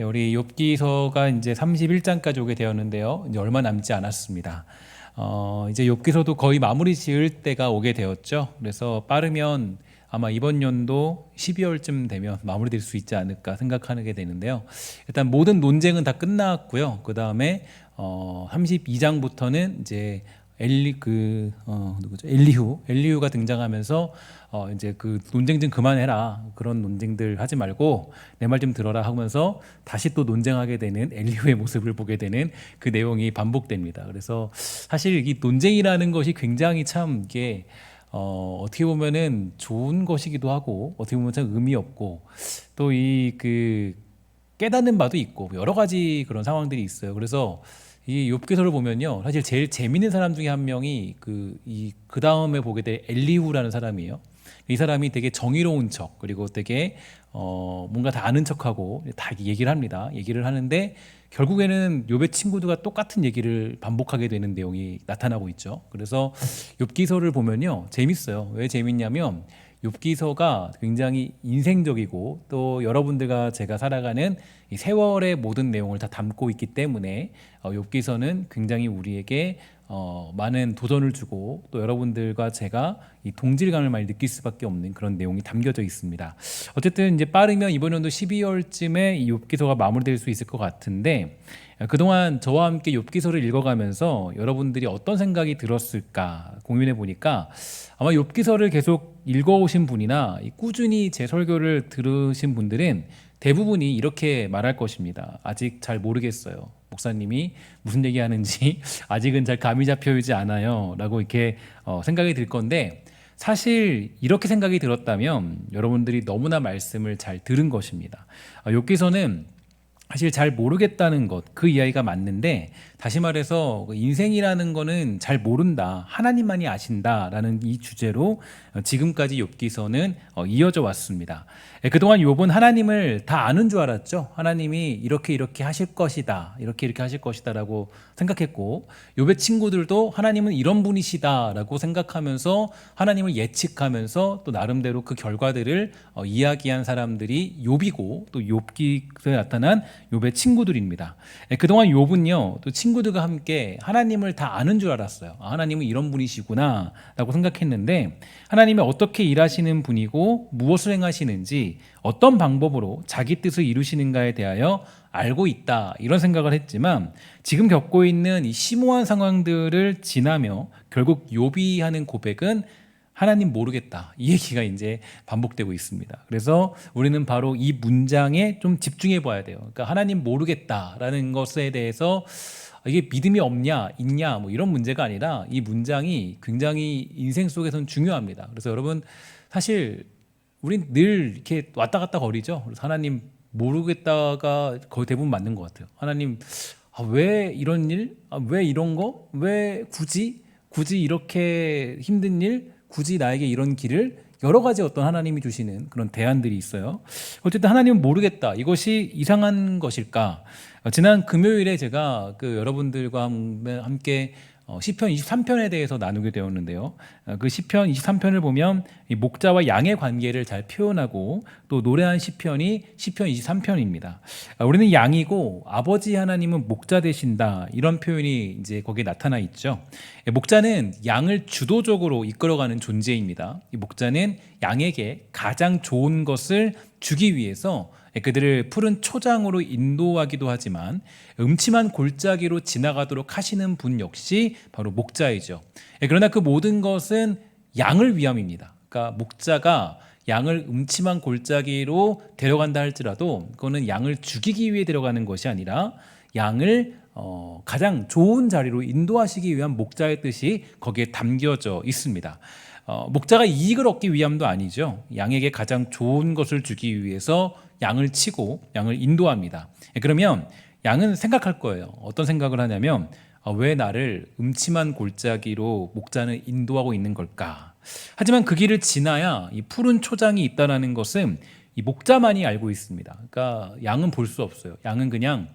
우리 욥기서가 이제 31장까지 오게 되었는데요. 이제 얼마 남지 않았습니다. 이제 욥기서도 거의 마무리 지을 때가 오게 되었죠. 그래서 빠르면 아마 이번 연도 12월쯤 되면 마무리될 수 있지 않을까 생각하게 되는데요. 일단 모든 논쟁은 다 끝났고요. 그 다음에 32장부터는 이제 누구죠? 엘리후가 등장하면서 이제 그 논쟁 좀 그만해라, 그런 논쟁들 하지 말고 내 말 좀 들어라 하면서 다시 또 논쟁하게 되는 엘리후의 모습을 보게 되는 그 내용이 반복됩니다. 그래서 사실 이 논쟁이라는 것이 굉장히 참 이게 어떻게 보면은 좋은 것이기도 하고 어떻게 보면 참 의미 없고 또 이 그 깨닫는 바도 있고 여러 가지 그런 상황들이 있어요. 그래서 이 욥기서를 보면요, 사실 제일 재밌는 사람 중에 한 명이 그 다음에 보게 될 엘리후라는 사람이에요. 이 사람이 되게 정의로운 척, 그리고 되게 뭔가 다 아는 척하고 다 얘기를 합니다. 얘기를 하는데 결국에는 욥의 친구들과 똑같은 얘기를 반복하게 되는 내용이 나타나고 있죠. 그래서 욥기서를 보면요, 재밌어요. 왜 재밌냐면 욥기서가 굉장히 인생적이고 또 여러분들과 제가 살아가는 이 세월의 모든 내용을 다 담고 있기 때문에 욥기서는 굉장히 우리에게 많은 도전을 주고 또 여러분들과 제가 이 동질감을 많이 느낄 수밖에 없는 그런 내용이 담겨져 있습니다. 어쨌든 이제 빠르면 이번 연도 12월쯤에 이 욥기서가 마무리될 수 있을 것 같은데, 그동안 저와 함께 욥기서를 읽어가면서 여러분들이 어떤 생각이 들었을까 고민해 보니까 아마 욥기서를 계속 읽어오신 분이나 꾸준히 제 설교를 들으신 분들은 대부분이 이렇게 말할 것입니다. 아직 잘 모르겠어요. 목사님이 무슨 얘기하는지 아직은 잘 감이 잡혀오지 않아요 라고 이렇게 생각이 들 건데, 사실 이렇게 생각이 들었다면 여러분들이 너무나 말씀을 잘 들은 것입니다. 욥기서는 사실 잘 모르겠다는 것, 그 이야기가 맞는데, 다시 말해서 인생이라는 거는 잘 모른다, 하나님만이 아신다라는 이 주제로 지금까지 욥기서는 이어져 왔습니다. 그동안 욥은 하나님을 다 아는 줄 알았죠. 하나님이 이렇게 하실 것이다, 이렇게 하실 것이다라고 생각했고, 욥의 친구들도 하나님은 이런 분이시다라고 생각하면서 하나님을 예측하면서 또 나름대로 그 결과들을 이야기한 사람들이 욥이고 또 욥기에 나타난 욥의 친구들입니다. 그동안 욥은요, 또 친구들과 함께 하나님을 다 아는 줄 알았어요. 하나님은 이런 분이시구나 라고 생각했는데, 하나님이 어떻게 일하시는 분이고 무엇을 행하시는지 어떤 방법으로 자기 뜻을 이루시는가에 대하여 알고 있다, 이런 생각을 했지만 지금 겪고 있는 이 심오한 상황들을 지나며 결국 욥이 하는 고백은 하나님 모르겠다, 이 얘기가 이제 반복되고 있습니다. 그래서 우리는 바로 이 문장에 좀 집중해 봐야 돼요. 그러니까 하나님 모르겠다라는 것에 대해서 이게 믿음이 없냐 있냐 뭐 이런 문제가 아니라 이 문장이 굉장히 인생 속에서는 중요합니다. 그래서 여러분, 사실 우린 늘 이렇게 왔다 갔다 거리죠. 그래서 하나님 모르겠다가 거의 대부분 맞는 것 같아요. 하나님, 왜 이런 일? 왜 이런 거? 왜 굳이 이렇게 힘든 일? 굳이 나에게 이런 길을? 여러 가지 어떤 하나님이 주시는 그런 대안들이 있어요. 어쨌든 하나님은 모르겠다, 이것이 이상한 것일까? 지난 금요일에 제가 여러분들과 함께 시편 23편에 대해서 나누게 되었는데요. 그 시편 23편을 보면 이 목자와 양의 관계를 잘 표현하고 또 노래한 시편이 시편 23편입니다. 우리는 양이고 아버지 하나님은 목자 되신다, 이런 표현이 이제 거기에 나타나 있죠. 목자는 양을 주도적으로 이끌어가는 존재입니다. 이 목자는 양에게 가장 좋은 것을 주기 위해서 그들을 푸른 초장으로 인도하기도 하지만 음침한 골짜기로 지나가도록 하시는 분 역시 바로 목자이죠. 그러나 그 모든 것은 양을 위함입니다. 그러니까 목자가 양을 음침한 골짜기로 데려간다 할지라도 그거는 양을 죽이기 위해 데려가는 것이 아니라 양을 가장 좋은 자리로 인도하시기 위한 목자의 뜻이 거기에 담겨져 있습니다. 목자가 이익을 얻기 위함도 아니죠. 양에게 가장 좋은 것을 주기 위해서 양을 치고 양을 인도합니다. 그러면 양은 생각할 거예요. 어떤 생각을 하냐면, 왜 나를 음침한 골짜기로 목자는 인도하고 있는 걸까? 하지만 그 길을 지나야 이 푸른 초장이 있다는 것은 이 목자만이 알고 있습니다. 그러니까 양은 볼 수 없어요. 양은 그냥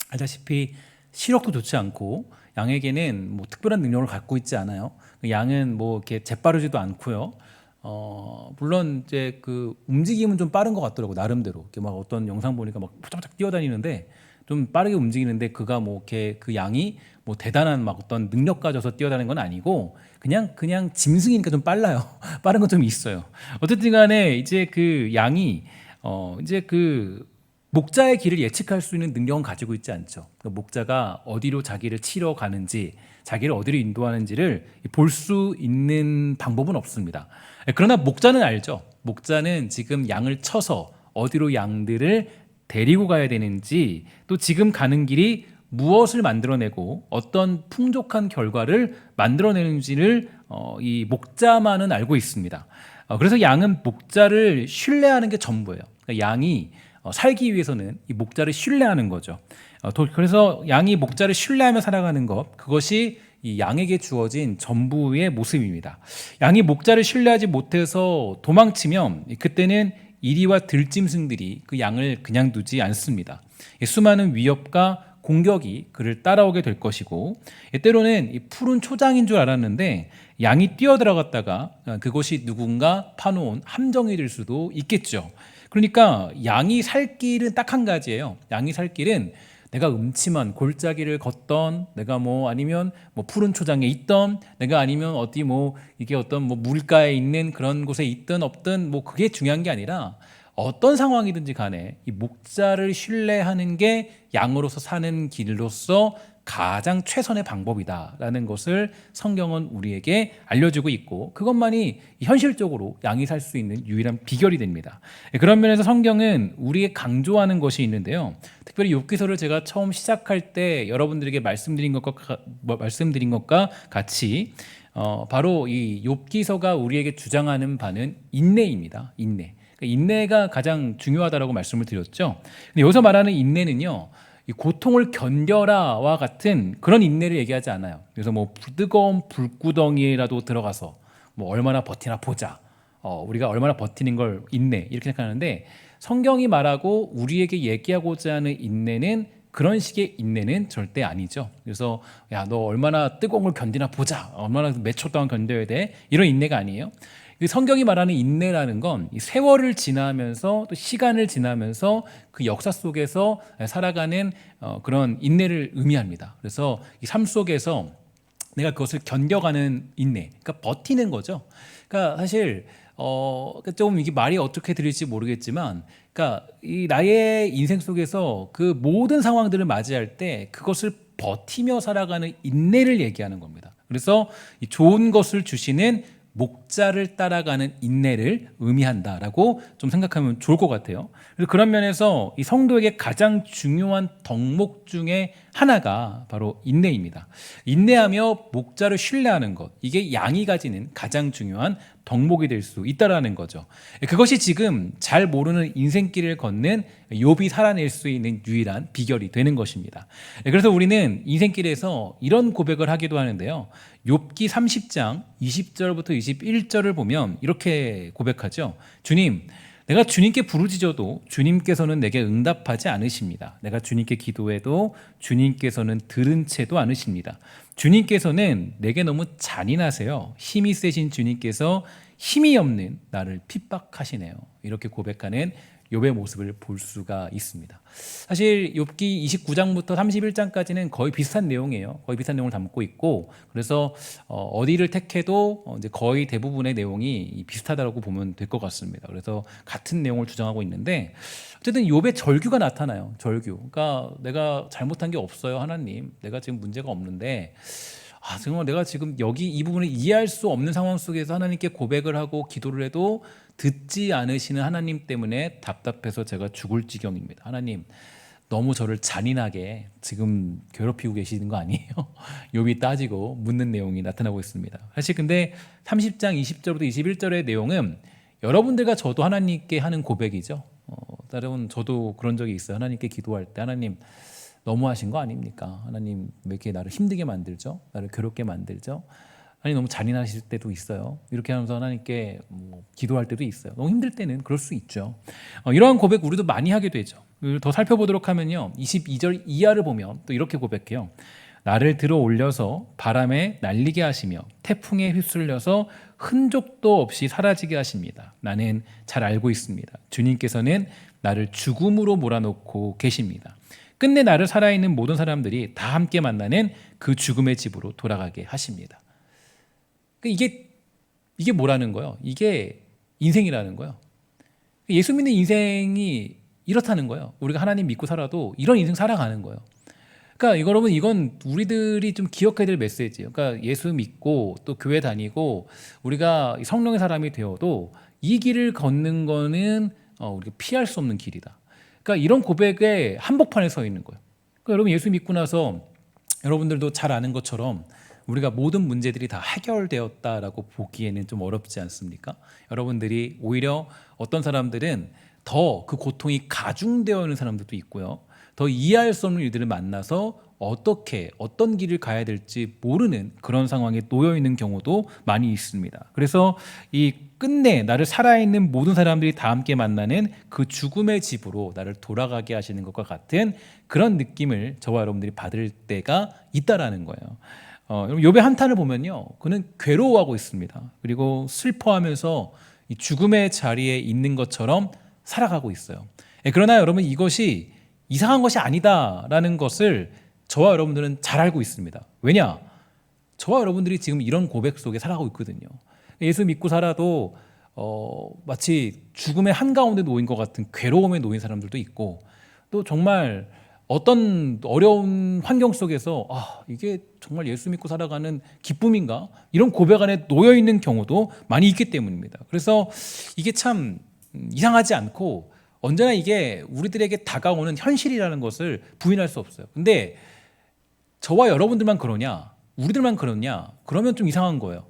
알다시피 시력도 좋지 않고 양에게는 뭐 특별한 능력을 갖고 있지 않아요. 양은 뭐 이렇게 재빠르지도 않고요. 물론 이제 그 움직임은 좀 빠른 것 같더라고 나름대로. 이렇게 막 어떤 영상 보니까 막 포짝포짝 뛰어다니는데 좀 빠르게 움직이는데 그가 뭐 이렇게 그 양이 뭐 대단한 막 어떤 능력 가져서 뛰어다니는 건 아니고 그냥 짐승이니까 좀 빨라요. 빠른 건 좀 있어요. 어쨌든 간에 이제 그 양이 이제 그 목자의 길을 예측할 수 있는 능력은 가지고 있지 않죠. 그 목자가 어디로 자기를 치러 가는지, 자기를 어디로 인도하는지를 볼 수 있는 방법은 없습니다. 그러나 목자는 알죠. 목자는 지금 양을 쳐서 어디로 양들을 데리고 가야 되는지, 또 지금 가는 길이 무엇을 만들어내고 어떤 풍족한 결과를 만들어내는지를 이 목자만은 알고 있습니다. 그래서 양은 목자를 신뢰하는 게 전부예요. 그러니까 양이 살기 위해서는 이 목자를 신뢰하는 거죠. 그래서 양이 목자를 신뢰하며 살아가는 것, 그것이 이 양에게 주어진 전부의 모습입니다. 양이 목자를 신뢰하지 못해서 도망치면 그때는 이리와 들짐승들이 그 양을 그냥 두지 않습니다. 수많은 위협과 공격이 그를 따라오게 될 것이고, 때로는 이 푸른 초장인 줄 알았는데 양이 뛰어들어갔다가 그것이 누군가 파놓은 함정이 될 수도 있겠죠. 그러니까 양이 살 길은 딱 한 가지예요. 양이 살 길은 내가 음침한 골짜기를 걷던, 내가 뭐 아니면 뭐 푸른 초장에 있던, 내가 아니면 어디 뭐 이게 어떤 뭐 물가에 있는 그런 곳에 있든 없든 뭐 그게 중요한 게 아니라 어떤 상황이든지 간에 이 목자를 신뢰하는 게 양으로서 사는 길로서 가장 최선의 방법이다라는 것을 성경은 우리에게 알려주고 있고, 그것만이 현실적으로 양이 살 수 있는 유일한 비결이 됩니다. 그런 면에서 성경은 우리에게 강조하는 것이 있는데요. 특별히 욥기서를 제가 처음 시작할 때 여러분들에게 말씀드린 것과 같이 바로 이 욥기서가 우리에게 주장하는 바는 인내입니다. 인내가 가장 중요하다라고 말씀을 드렸죠. 근데 여기서 말하는 인내는요, 이 고통을 견뎌라와 같은 그런 인내를 얘기하지 않아요. 그래서 뭐 뜨거운 불구덩이라도 들어가서 뭐 얼마나 버티나 보자. 우리가 얼마나 버티는 걸 인내 이렇게 생각하는데, 성경이 말하고 우리에게 얘기하고자 하는 인내는 그런 식의 인내는 절대 아니죠. 그래서 야, 너 얼마나 뜨거운 걸 견디나 보자. 얼마나 몇 초 동안 견뎌야 돼. 이런 인내가 아니에요. 성경이 말하는 인내라는 건 세월을 지나면서 또 시간을 지나면서 그 역사 속에서 살아가는 그런 인내를 의미합니다. 그래서 이 삶 속에서 내가 그것을 견뎌가는 인내, 그러니까 버티는 거죠. 그러니까 사실 좀 이게 말이 어떻게 들릴지 모르겠지만, 그러니까 이 나의 인생 속에서 그 모든 상황들을 맞이할 때 그것을 버티며 살아가는 인내를 얘기하는 겁니다. 그래서 이 좋은 것을 주시는 목자를 따라가는 인내를 의미한다라고 좀 생각하면 좋을 것 같아요. 그래서 그런 면에서 이 성도에게 가장 중요한 덕목 중에 하나가 바로 인내입니다. 인내하며 목자를 신뢰하는 것, 이게 양이 가지는 가장 중요한 덕목이 될 수 있다라는 거죠. 그것이 지금 잘 모르는 인생길을 걷는 욥이 살아낼 수 있는 유일한 비결이 되는 것입니다. 그래서 우리는 인생길에서 이런 고백을 하기도 하는데요. 욥기 30장 20절부터 21절을 보면 이렇게 고백하죠. 주님, 내가 주님께 부르짖어도 주님께서는 내게 응답하지 않으십니다. 내가 주님께 기도해도 주님께서는 들은 채도 않으십니다. 주님께서는 내게 너무 잔인하세요. 힘이 세신 주님께서 힘이 없는 나를 핍박하시네요. 이렇게 고백하는 욥의 모습을 볼 수가 있습니다. 사실 욥기 29장부터 31장까지는 거의 비슷한 내용이에요. 거의 비슷한 내용을 담고 있고, 그래서 어디를 택해도 이제 거의 대부분의 내용이 비슷하다고 보면 될 것 같습니다. 그래서 같은 내용을 주장하고 있는데, 어쨌든 욥의 절규가 나타나요. 절규. 그러니까 내가 잘못한 게 없어요, 하나님. 내가 지금 문제가 없는데, 정말 내가 지금 여기 이 부분을 이해할 수 없는 상황 속에서 하나님께 고백을 하고 기도를 해도 듣지 않으시는 하나님 때문에 답답해서 제가 죽을 지경입니다. 하나님, 너무 저를 잔인하게 지금 괴롭히고 계시는 거 아니에요? 욥이 따지고 묻는 내용이 나타나고 있습니다. 사실 근데 30장 20절부터 21절의 내용은 여러분들과 저도 하나님께 하는 고백이죠. 다른 저도 그런 적이 있어요. 하나님께 기도할 때, 하나님 너무하신 거 아닙니까? 하나님 왜 이렇게 나를 힘들게 만들죠? 나를 괴롭게 만들죠? 하나님 너무 잔인하실 때도 있어요. 이렇게 하면서 하나님께 기도할 때도 있어요. 너무 힘들 때는 그럴 수 있죠. 이러한 고백 우리도 많이 하게 되죠. 더 살펴보도록 하면요, 22절 이하를 보면 또 이렇게 고백해요. 나를 들어 올려서 바람에 날리게 하시며 태풍에 휩쓸려서 흔적도 없이 사라지게 하십니다. 나는 잘 알고 있습니다. 주님께서는 나를 죽음으로 몰아넣고 계십니다. 끝내 나를 살아있는 모든 사람들이 다 함께 만나는 그 죽음의 집으로 돌아가게 하십니다. 이게 뭐라는 거예요? 이게 인생이라는 거예요. 예수 믿는 인생이 이렇다는 거예요. 우리가 하나님 믿고 살아도 이런 인생 살아가는 거예요. 그러니까 여러분, 이건 우리들이 좀 기억해야 될 메시지예요. 그러니까 예수 믿고 또 교회 다니고 우리가 성령의 사람이 되어도 이 길을 걷는 거는 우리가 피할 수 없는 길이다. 그러니까 이런 고백의 한복판에 서 있는 거예요. 그러니까 여러분, 예수 믿고 나서 여러분들도 잘 아는 것처럼 우리가 모든 문제들이 다 해결되었다라고 보기에는 좀 어렵지 않습니까? 여러분들이 오히려 어떤 사람들은 더 그 고통이 가중되어 있는 사람들도 있고요. 더 이해할 수 없는 일들을 만나서 어떤 길을 가야 될지 모르는 그런 상황에 놓여 있는 경우도 많이 있습니다. 그래서 이 끝내 나를 살아있는 모든 사람들이 다 함께 만나는 그 죽음의 집으로 나를 돌아가게 하시는 것과 같은 그런 느낌을 저와 여러분들이 받을 때가 있다라는 거예요. 욥의 한탄을 보면요, 그는 괴로워하고 있습니다. 그리고 슬퍼하면서 이 죽음의 자리에 있는 것처럼 살아가고 있어요. 그러나 여러분, 이것이 이상한 것이 아니다라는 것을 저와 여러분들은 잘 알고 있습니다. 왜냐? 저와 여러분들이 지금 이런 고백 속에 살아가고 있거든요. 예수 믿고 살아도 마치 죽음의 한가운데 놓인 것 같은 괴로움에 놓인 사람들도 있고, 또 정말 어떤 어려운 환경 속에서 이게 정말 예수 믿고 살아가는 기쁨인가? 이런 고백 안에 놓여 있는 경우도 많이 있기 때문입니다. 그래서 이게 참 이상하지 않고 언제나 이게 우리들에게 다가오는 현실이라는 것을 부인할 수 없어요. 근데 저와 여러분들만 그러냐? 우리들만 그러냐? 그러면 좀 이상한 거예요.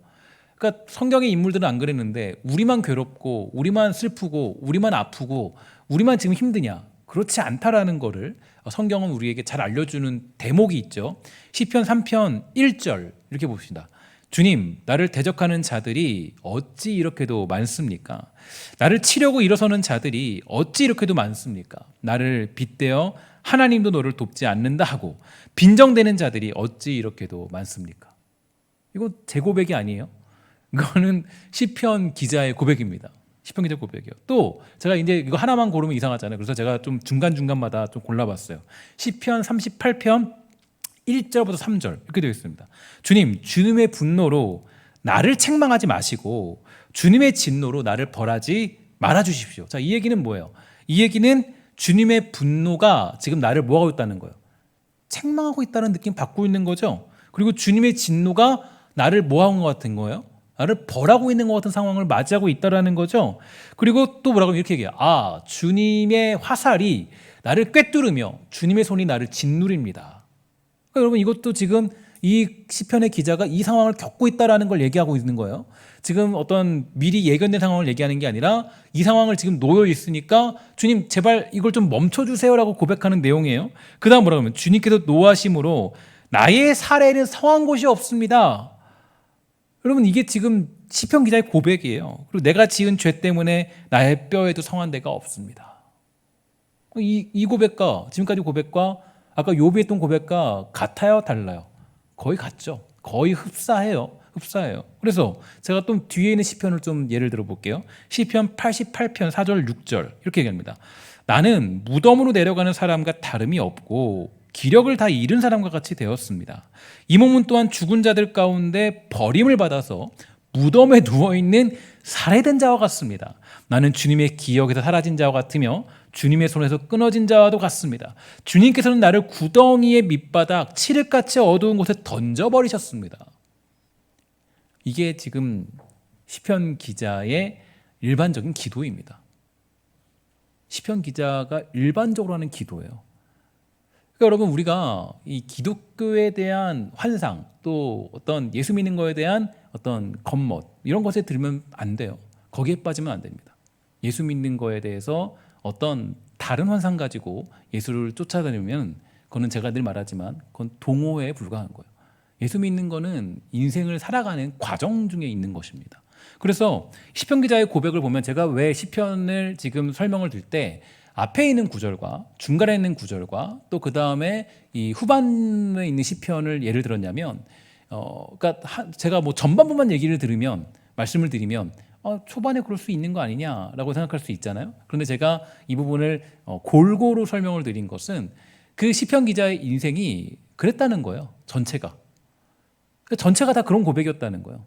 그러니까 성경의 인물들은 안 그랬는데 우리만 괴롭고 우리만 슬프고 우리만 아프고 우리만 지금 힘드냐? 그렇지 않다라는 거를 성경은 우리에게 잘 알려주는 대목이 있죠. 시편 3편 1절 이렇게 봅시다. 주님, 나를 대적하는 자들이 어찌 이렇게도 많습니까? 나를 치려고 일어서는 자들이 어찌 이렇게도 많습니까? 나를 빗대어 하나님도 너를 돕지 않는다 하고 빈정대는 자들이 어찌 이렇게도 많습니까? 이거 제 고백이 아니에요. 이거는 시편 기자의 고백입니다. 시편 기자 고백이요. 또 제가 이제 이거 하나만 고르면 이상하잖아요. 그래서 제가 좀 중간중간마다 좀 골라봤어요. 시편 38편 1절부터 3절 이렇게 되어 있습니다. 주님, 주님의 분노로 나를 책망하지 마시고 주님의 진노로 나를 벌하지 말아주십시오. 자, 이 얘기는 뭐예요? 이 얘기는 주님의 분노가 지금 나를 뭐하고 있다는 거예요? 책망하고 있다는 느낌 받고 있는 거죠. 그리고 주님의 진노가 나를 뭐하는 것 같은 거예요? 나를 벌하고 있는 것 같은 상황을 맞이하고 있다는 거죠. 그리고 또 뭐라고 이렇게 얘기해요. 주님의 화살이 나를 꿰뚫으며 주님의 손이 나를 짓누립니다. 그러니까 여러분, 이것도 지금 이 시편의 기자가 이 상황을 겪고 있다는 걸 얘기하고 있는 거예요. 지금 어떤 미리 예견된 상황을 얘기하는 게 아니라 이 상황을 지금 놓여 있으니까 주님 제발 이걸 좀 멈춰주세요라고 고백하는 내용이에요. 그 다음 뭐라고 하면 주님께서 노하심으로 나의 살에는 성한 곳이 없습니다. 여러분, 이게 지금 시편 기자의 고백이에요. 그리고 내가 지은 죄 때문에 나의 뼈에도 성한 데가 없습니다. 이 고백과 지금까지 고백과 아까 욥이 했던 고백과 같아요, 달라요? 거의 같죠. 거의 흡사해요. 그래서 제가 또 뒤에 있는 시편을 좀 예를 들어 볼게요. 시편 88편 4절 6절 이렇게 얘기합니다. 나는 무덤으로 내려가는 사람과 다름이 없고 기력을 다 잃은 사람과 같이 되었습니다. 이 몸은 또한 죽은 자들 가운데 버림을 받아서 무덤에 누워있는 살해된 자와 같습니다. 나는 주님의 기억에서 사라진 자와 같으며 주님의 손에서 끊어진 자와도 같습니다. 주님께서는 나를 구덩이의 밑바닥 칠흑같이 어두운 곳에 던져버리셨습니다. 이게 지금 시편 기자의 일반적인 기도입니다. 시편 기자가 일반적으로 하는 기도예요. 그러니까 여러분, 우리가 이 기독교에 대한 환상, 또 어떤 예수 믿는 거에 대한 어떤 겉멋 이런 것에 들면 안 돼요. 거기에 빠지면 안 됩니다. 예수 믿는 거에 대해서 어떤 다른 환상 가지고 예수를 쫓아다니면 그거는 제가 늘 말하지만 그건 동호회에 불과한 거예요. 예수 믿는 거는 인생을 살아가는 과정 중에 있는 것입니다. 그래서 시편 기자의 고백을 보면 제가 왜 시편을 지금 설명을 드릴 때 앞에 있는 구절과 중간에 있는 구절과 또 그 다음에 이 후반에 있는 시편을 예를 들었냐면, 그러니까 제가 뭐 전반부만 얘기를 들으면 말씀을 드리면 초반에 그럴 수 있는 거 아니냐라고 생각할 수 있잖아요. 그런데 제가 이 부분을 골고루 설명을 드린 것은 그 시편 기자의 인생이 그랬다는 거예요. 전체가 다 그런 고백이었다는 거예요.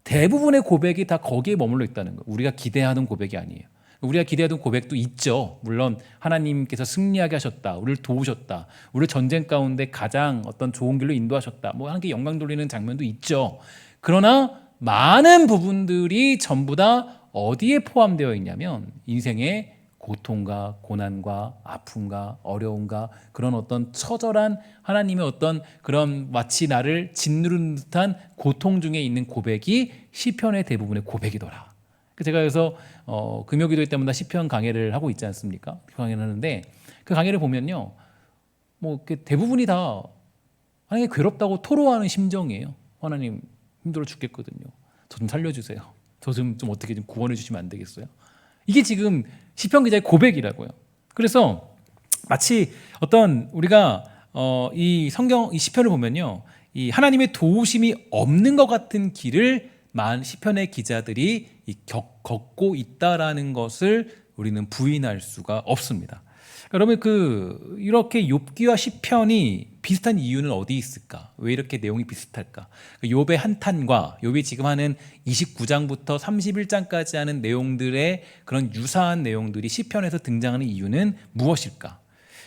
대부분의 고백이 다 거기에 머물러 있다는 거예요. 우리가 기대하는 고백이 아니에요. 우리가 기대하던 고백도 있죠. 물론 하나님께서 승리하게 하셨다, 우리를 도우셨다, 우리를 전쟁 가운데 가장 어떤 좋은 길로 인도하셨다, 뭐 하나님께 영광 돌리는 장면도 있죠. 그러나 많은 부분들이 전부 다 어디에 포함되어 있냐면 인생의 고통과 고난과 아픔과 어려움과 그런 어떤 처절한 하나님의 어떤 그런 마치 나를 짓누르는 듯한 고통 중에 있는 고백이 시편의 대부분의 고백이더라. 제가 그래서 금요기도회 때마다 시편 강해를 하고 있지 않습니까? 강해를 하는데 그 강해를 보면요, 뭐 대부분이 다 하나님 괴롭다고 토로하는 심정이에요. 하나님 힘들어 죽겠거든요. 저 좀 살려주세요. 저 좀 어떻게 좀 구원해 주시면 안 되겠어요? 이게 지금 시편 기자의 고백이라고요. 그래서 마치 어떤 우리가 이 성경 이 시편을 보면요, 이 하나님의 도우심이 없는 것 같은 길을 시편의 기자들이 걷고 있다라는 것을 우리는 부인할 수가 없습니다. 그러면 이렇게 욥기와 시편이 비슷한 이유는 어디 있을까? 왜 이렇게 내용이 비슷할까? 욥의 한탄과 욥이 지금 하는 29장부터 31장까지 하는 내용들의 그런 유사한 내용들이 시편에서 등장하는 이유는 무엇일까?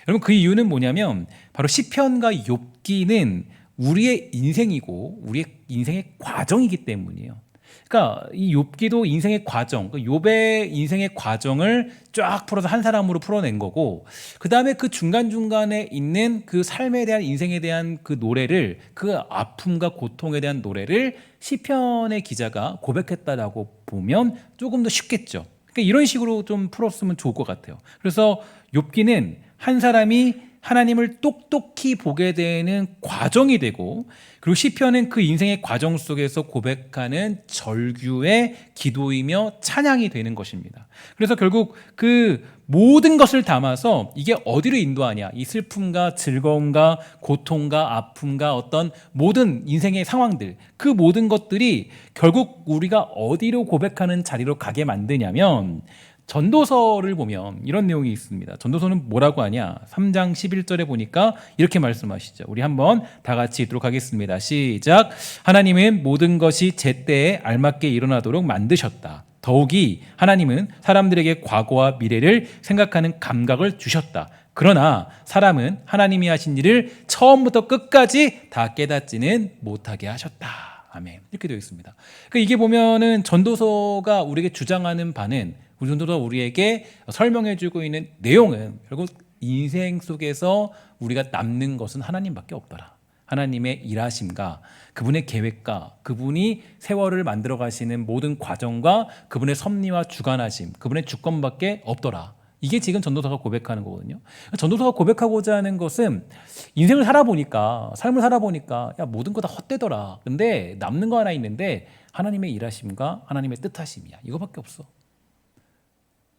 여러분, 그 이유는 뭐냐면 바로 시편과 욥기는 우리의 인생이고 우리의 인생의 과정이기 때문이에요. 그러니까 이 욥기도 인생의 과정, 욥의 인생의 과정을 쫙 풀어서 한 사람으로 풀어낸 거고, 그 다음에 그 중간중간에 있는 그 삶에 대한, 인생에 대한 그 노래를, 그 아픔과 고통에 대한 노래를 시편의 기자가 고백했다라고 보면 조금 더 쉽겠죠. 그러니까 이런 식으로 좀 풀었으면 좋을 것 같아요. 그래서 욥기는 한 사람이 하나님을 똑똑히 보게 되는 과정이 되고, 그리고 시편은 그 인생의 과정 속에서 고백하는 절규의 기도이며 찬양이 되는 것입니다. 그래서 결국 그 모든 것을 담아서 이게 어디로 인도하냐, 이 슬픔과 즐거움과 고통과 아픔과 어떤 모든 인생의 상황들, 그 모든 것들이 결국 우리가 어디로 고백하는 자리로 가게 만드냐면, 전도서를 보면 이런 내용이 있습니다. 전도서는 뭐라고 하냐? 3장 11절에 보니까 이렇게 말씀하시죠. 우리 한번 다 같이 읽도록 하겠습니다. 시작. 하나님은 모든 것이 제때에 알맞게 일어나도록 만드셨다. 더욱이 하나님은 사람들에게 과거와 미래를 생각하는 감각을 주셨다. 그러나 사람은 하나님이 하신 일을 처음부터 끝까지 다 깨닫지는 못하게 하셨다. 아멘. 이렇게 되어 있습니다. 그러니까 이게 보면은 전도서가 우리에게 주장하는 바는, 우리 전도서가 우리에게 설명해주고 있는 내용은 결국 인생 속에서 우리가 남는 것은 하나님밖에 없더라. 하나님의 일하심과 그분의 계획과 그분이 세월을 만들어 가시는 모든 과정과 그분의 섭리와 주관하심, 그분의 주권밖에 없더라. 이게 지금 전도서가 고백하는 거거든요. 전도서가 고백하고자 하는 것은 인생을 살아보니까, 삶을 살아보니까 야, 모든 거 다 헛되더라. 근데 남는 거 하나 있는데 하나님의 일하심과 하나님의 뜻하심이야. 이거밖에 없어.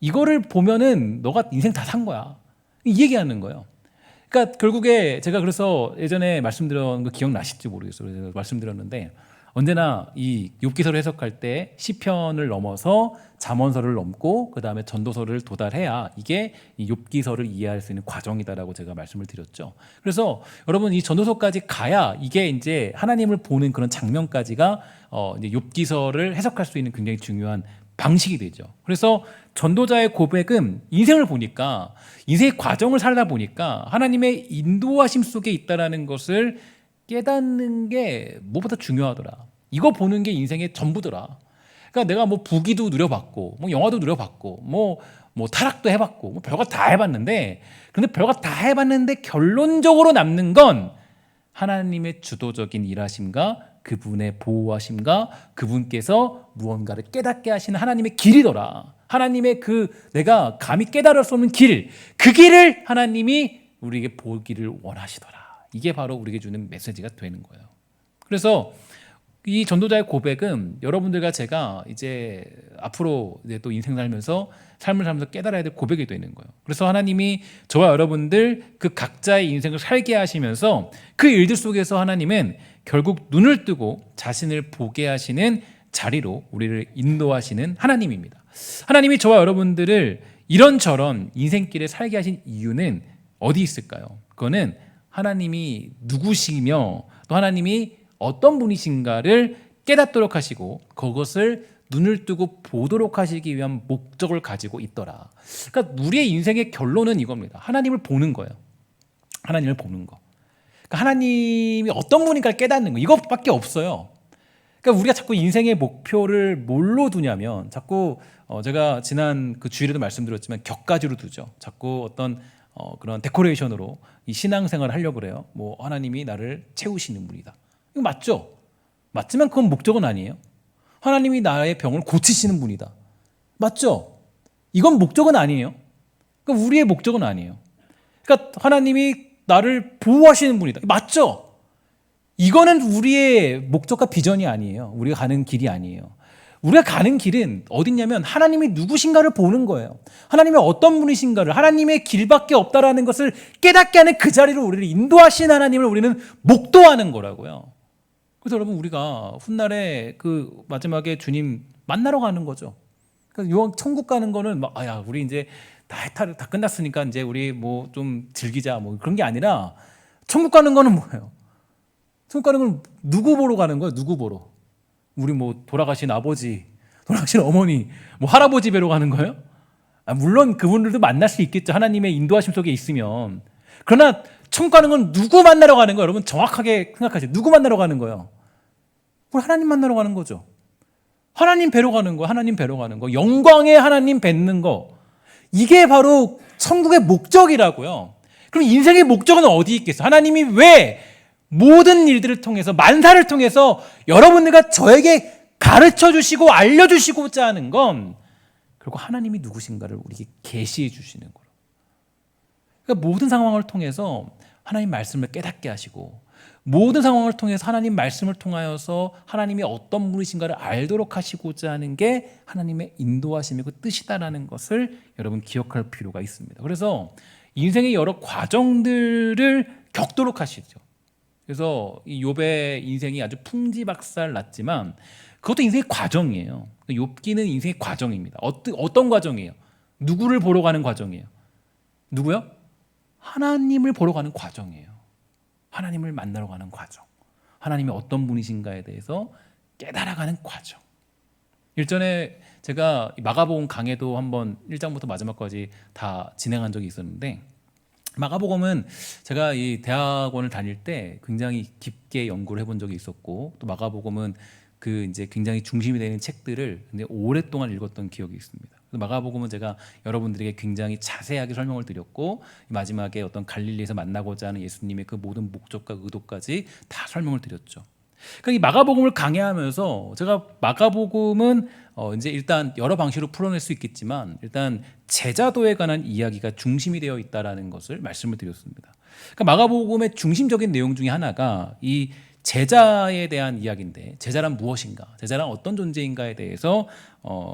이거를 보면은 너가 인생 다 산 거야. 이 얘기하는 거예요. 그러니까 결국에 제가 그래서 예전에 말씀드린 거 기억나실지 모르겠어요. 제가 말씀드렸는데, 언제나 이 욥기서를 해석할 때 시편을 넘어서 잠언서를 넘고 그 다음에 전도서를 도달해야 이게 이 욥기서를 이해할 수 있는 과정이다라고 제가 말씀을 드렸죠. 그래서 여러분, 이 전도서까지 가야 이게 이제 하나님을 보는 그런 장면까지가 이제 욥기서를 해석할 수 있는 굉장히 중요한 방식이 되죠. 그래서 전도자의 고백은 인생을 보니까, 인생의 과정을 살다 보니까 하나님의 인도하심 속에 있다라는 것을 깨닫는 게 무엇보다 중요하더라. 이거 보는 게 인생의 전부더라. 그러니까 내가 뭐 부귀도 누려봤고, 뭐 영화도 누려봤고, 뭐 타락도 해봤고, 뭐 별거 다 해봤는데, 그런데 별거 다 해봤는데 결론적으로 남는 건 하나님의 주도적인 일하심과 그분의 보호하심과 그분께서 무언가를 깨닫게 하시는 하나님의 길이더라. 하나님의 내가 감히 깨달을 수 없는 길, 그 길을 하나님이 우리에게 보기를 원하시더라. 이게 바로 우리에게 주는 메시지가 되는 거예요. 그래서 이 전도자의 고백은 여러분들과 제가 이제 앞으로 이제 또 인생 살면서 삶을 살면서 깨달아야 될 고백이 되는 거예요. 그래서 하나님이 저와 여러분들 그 각자의 인생을 살게 하시면서 그 일들 속에서 하나님은 결국 눈을 뜨고 자신을 보게 하시는 자리로 우리를 인도하시는 하나님입니다. 하나님이 저와 여러분들을 이런저런 인생길에 살게 하신 이유는 어디 있을까요? 그거는 하나님이 누구시며 또 하나님이 어떤 분이신가를 깨닫도록 하시고 그것을 눈을 뜨고 보도록 하시기 위한 목적을 가지고 있더라. 그러니까 우리의 인생의 결론은 이겁니다. 하나님을 보는 거예요. 하나님을 보는 거. 그러니까 하나님이 어떤 분인가를 깨닫는 거. 이것밖에 없어요. 그러니까 우리가 자꾸 인생의 목표를 뭘로 두냐면 자꾸 제가 지난 그 주일에도 말씀드렸지만 격가지로 두죠. 자꾸 어떤 그런 데코레이션으로 이 신앙생활을 하려고 그래요. 뭐 하나님이 나를 채우시는 분이다. 이거 맞죠? 맞지만 그건 목적은 아니에요. 하나님이 나의 병을 고치시는 분이다. 맞죠? 이건 목적은 아니에요. 그러니까 우리의 목적은 아니에요. 그러니까 하나님이 나를 보호하시는 분이다. 맞죠? 이거는 우리의 목적과 비전이 아니에요. 우리가 가는 길이 아니에요. 우리가 가는 길은 어딨냐면 하나님이 누구신가를 보는 거예요. 하나님이 어떤 분이신가를, 하나님의 길밖에 없다라는 것을 깨닫게 하는 그 자리로 우리를 인도하신 하나님을 우리는 목도하는 거라고요. 그래서 여러분 우리가 훗날에 그 마지막에 주님 만나러 가는 거죠. 그러니까 요한 천국 가는 거는 막 아야 우리 이제 다 끝났으니까 이제 우리 뭐 좀 즐기자 뭐 그런 게 아니라 천국 가는 거는 뭐예요? 천국 가는 건 누구 보러 가는 거예요? 누구 보러? 우리 뭐 돌아가신 아버지, 돌아가신 어머니, 뭐 할아버지 뵈러 가는 거예요? 물론 그분들도 만날 수 있겠죠. 하나님의 인도하심 속에 있으면. 그러나 천국 가는 건 누구 만나러 가는 거예요? 여러분 정확하게 생각하세요. 누구 만나러 가는 거예요? 우리 하나님 만나러 가는 거죠. 하나님 뵈러 가는 거, 하나님 뵈러 가는 거, 영광의 하나님 뵙는 거. 이게 바로 천국의 목적이라고요. 그럼 인생의 목적은 어디 있겠어요? 하나님이 왜 모든 일들을 통해서 만사를 통해서 여러분들과 저에게 가르쳐 주시고 알려 주시고자 하는 건 결국 하나님이 누구신가를 우리에게 계시해 주시는 거예요. 그러니까 모든 상황을 통해서 하나님 말씀을 깨닫게 하시고 모든 상황을 통해서 하나님 말씀을 통하여서 하나님이 어떤 분이신가를 알도록 하시고자 하는 게 하나님의 인도하심이고 뜻이다라는 것을 여러분 기억할 필요가 있습니다. 그래서 인생의 여러 과정들을 겪도록 하시죠. 그래서 이 욥의 인생이 아주 풍지박살 났지만 그것도 인생의 과정이에요. 욥기는 인생의 과정입니다. 어떤 과정이에요? 누구를 보러 가는 과정이에요? 누구요? 하나님을 보러 가는 과정이에요. 하나님을 만나러 가는 과정. 하나님이 어떤 분이신가에 대해서 깨달아가는 과정. 일전에 제가 마가복음 강해도 한번 1장부터 마지막까지 다 진행한 적이 있었는데 마가복음은 제가 이 대학원을 다닐 때 굉장히 깊게 연구를 해본 적이 있었고 또 마가복음은 그 이제 굉장히 중심이 되는 책들을 굉장히 오랫동안 읽었던 기억이 있습니다. 마가복음은 제가 여러분들에게 굉장히 자세하게 설명을 드렸고 마지막에 어떤 갈릴리에서 만나고자 하는 예수님의 그 모든 목적과 의도까지 다 설명을 드렸죠. 그러니까 이 마가복음을 강해하면서 제가 마가복음은 이제 일단 여러 방식으로 풀어낼 수 있겠지만 일단 제자도에 관한 이야기가 중심이 되어 있다라는 것을 말씀을 드렸습니다. 그러니까 마가복음의 중심적인 내용 중에 하나가 이 제자에 대한 이야기인데 제자란 무엇인가, 제자란 어떤 존재인가에 대해서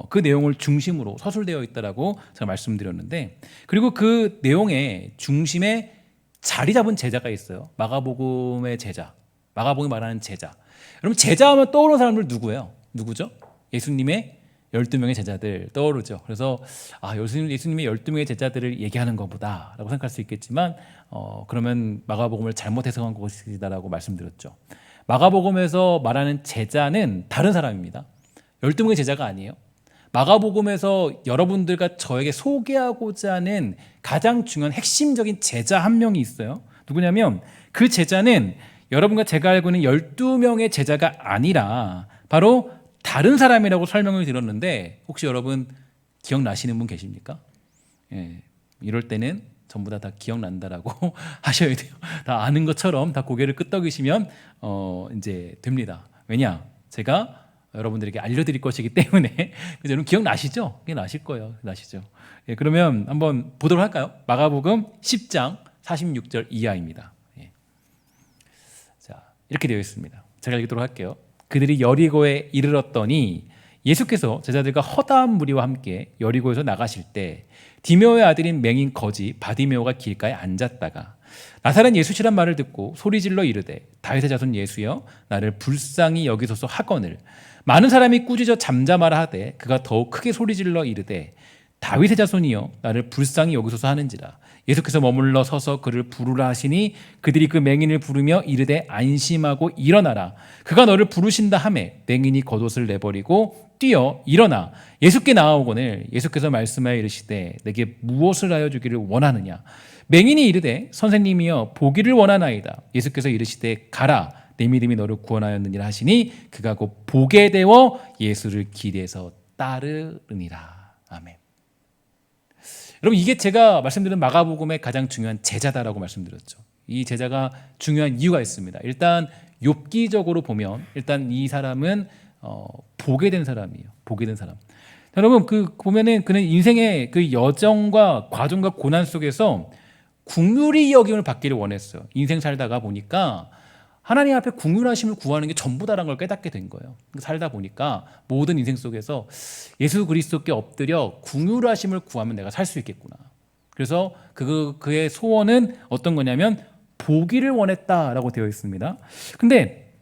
그 내용을 중심으로 서술되어 있다라고 제가 말씀드렸는데 그리고 그 내용의 중심에 자리 잡은 제자가 있어요. 마가복음의 제자, 마가복음이 말하는 제자. 여러분 제자하면 떠오르는 사람들 누구예요? 누구죠? 예수님의 12명의 제자들 떠오르죠. 그래서 예수님의 12명의 제자들을 얘기하는 것보다 라고 생각할 수 있겠지만 그러면 마가복음을 잘못 해석한 것이다라고 말씀드렸죠. 마가복음에서 말하는 제자는 다른 사람입니다. 12명의 제자가 아니에요. 마가복음에서 여러분들과 저에게 소개하고자 하는 가장 중요한 핵심적인 제자 한 명이 있어요. 누구냐면 그 제자는 여러분과 제가 알고 있는 12명의 제자가 아니라 바로 다른 사람이라고 설명을 드렸는데 혹시 여러분 기억나시는 분 계십니까? 예, 이럴 때는 전부 다 기억난다라고 하셔야 돼요. 다 아는 것처럼 다 고개를 끄덕이시면 이제 됩니다. 왜냐? 제가 여러분들에게 알려드릴 것이기 때문에 그래서 여러분 기억나시죠? 나실 거예요. 나시죠? 예, 그러면 한번 보도록 할까요? 마가복음 10장 46절 이하입니다. 예. 자, 이렇게 되어 있습니다. 제가 읽도록 할게요. 그들이 여리고에 이르렀더니 예수께서 제자들과 허다한 무리와 함께 여리고에서 나가실 때 디메오의 아들인 맹인 거지 바디메오가 길가에 앉았다가 나사렛 예수시란 말을 듣고 소리질러 이르되 다윗의 자손 예수여 나를 불쌍히 여기소서 하거늘 많은 사람이 꾸짖어 잠잠하라 하되 그가 더욱 크게 소리질러 이르되 다윗의 자손이여 나를 불쌍히 여기소서 하는지라. 예수께서 머물러 서서 그를 부르라 하시니 그들이 그 맹인을 부르며 이르되 안심하고 일어나라. 그가 너를 부르신다 하매 맹인이 겉옷을 내버리고 뛰어 일어나 예수께 나아오거늘 예수께서 말씀하여 이르시되 내게 무엇을 하여 주기를 원하느냐. 맹인이 이르되 선생님이여 보기를 원하나이다. 예수께서 이르시되 가라 내 믿음이 너를 구원하였느니라 하시니 그가 곧 보게 되어 예수를 길에서 따르니라. 아멘. 여러분, 이게 제가 말씀드린 마가복음의 가장 중요한 제자다라고 말씀드렸죠. 이 제자가 중요한 이유가 있습니다. 일단 욥기적으로 보면 일단 이 사람은 보게 된 사람이에요. 보게 된 사람. 여러분, 그 보면은 그는 인생의 그 여정과 과정과 고난 속에서 긍휼히 여김을 받기를 원했어요. 인생 살다가 보니까 하나님 앞에 긍휼하심을 구하는 게 전부다라는 걸 깨닫게 된 거예요. 살다 보니까 모든 인생 속에서 예수 그리스도께 엎드려 긍휼하심을 구하면 내가 살 수 있겠구나. 그래서 그의 소원은 어떤 거냐면 보기를 원했다라고 되어 있습니다. 근데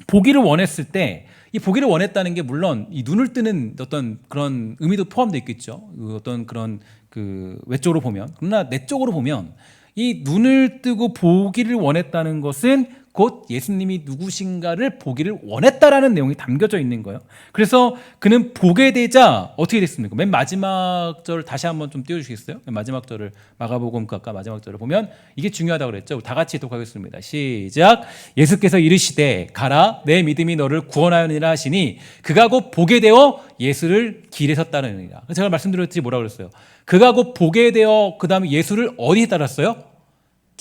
보기를 원했을 때 이 보기를 원했다는 게 물론 이 눈을 뜨는 어떤 그런 의미도 포함되어 있겠죠. 어떤 그런 그 외적으로 보면, 그러나 내적으로 보면 이 눈을 뜨고 보기를 원했다는 것은 곧 예수님이 누구신가를 보기를 원했다라는 내용이 담겨져 있는 거예요. 그래서 그는 보게 되자 어떻게 됐습니까? 맨 마지막 절 다시 한번 좀 띄워주시겠어요? 맨 마지막 절을 마가복음 아까 마지막 절을 보면 이게 중요하다고 그랬죠. 다 같이 독하겠습니다. 시작. 예수께서 이르시되 가라 내 믿음이 너를 구원하였느니라 하시니 그가 곧 보게 되어 예수를 길에서 따르느니라. 제가 말씀드렸지 뭐라고 그랬어요? 그가 곧 보게 되어 그 다음에 예수를 어디에 따랐어요?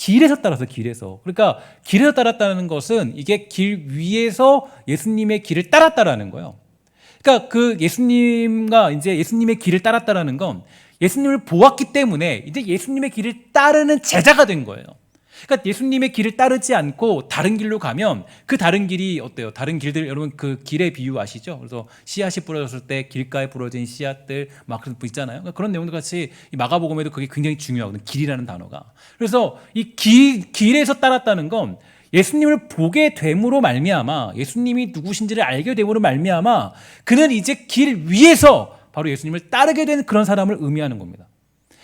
길에서 따라서 길에서. 그러니까 길에서 따랐다는 것은 이게 길 위에서 예수님의 길을 따랐다라는 거예요. 그러니까 그 예수님과 이제 예수님의 길을 따랐다라는 건 예수님을 보았기 때문에 이제 예수님의 길을 따르는 제자가 된 거예요. 그러니까 예수님의 길을 따르지 않고 다른 길로 가면 그 다른 길이 어때요? 다른 길들 여러분 그 길의 비유 아시죠? 그래서 씨앗이 뿌려졌을 때 길가에 부러진 씨앗들 막 있잖아요. 그러니까 그런 내용들 같이 이 마가복음에도 그게 굉장히 중요하거든요. 길이라는 단어가. 그래서 이 길에서 따랐다는 건 예수님을 보게 됨으로 말미암아 예수님이 누구신지를 알게 됨으로 말미암아 그는 이제 길 위에서 바로 예수님을 따르게 된 그런 사람을 의미하는 겁니다.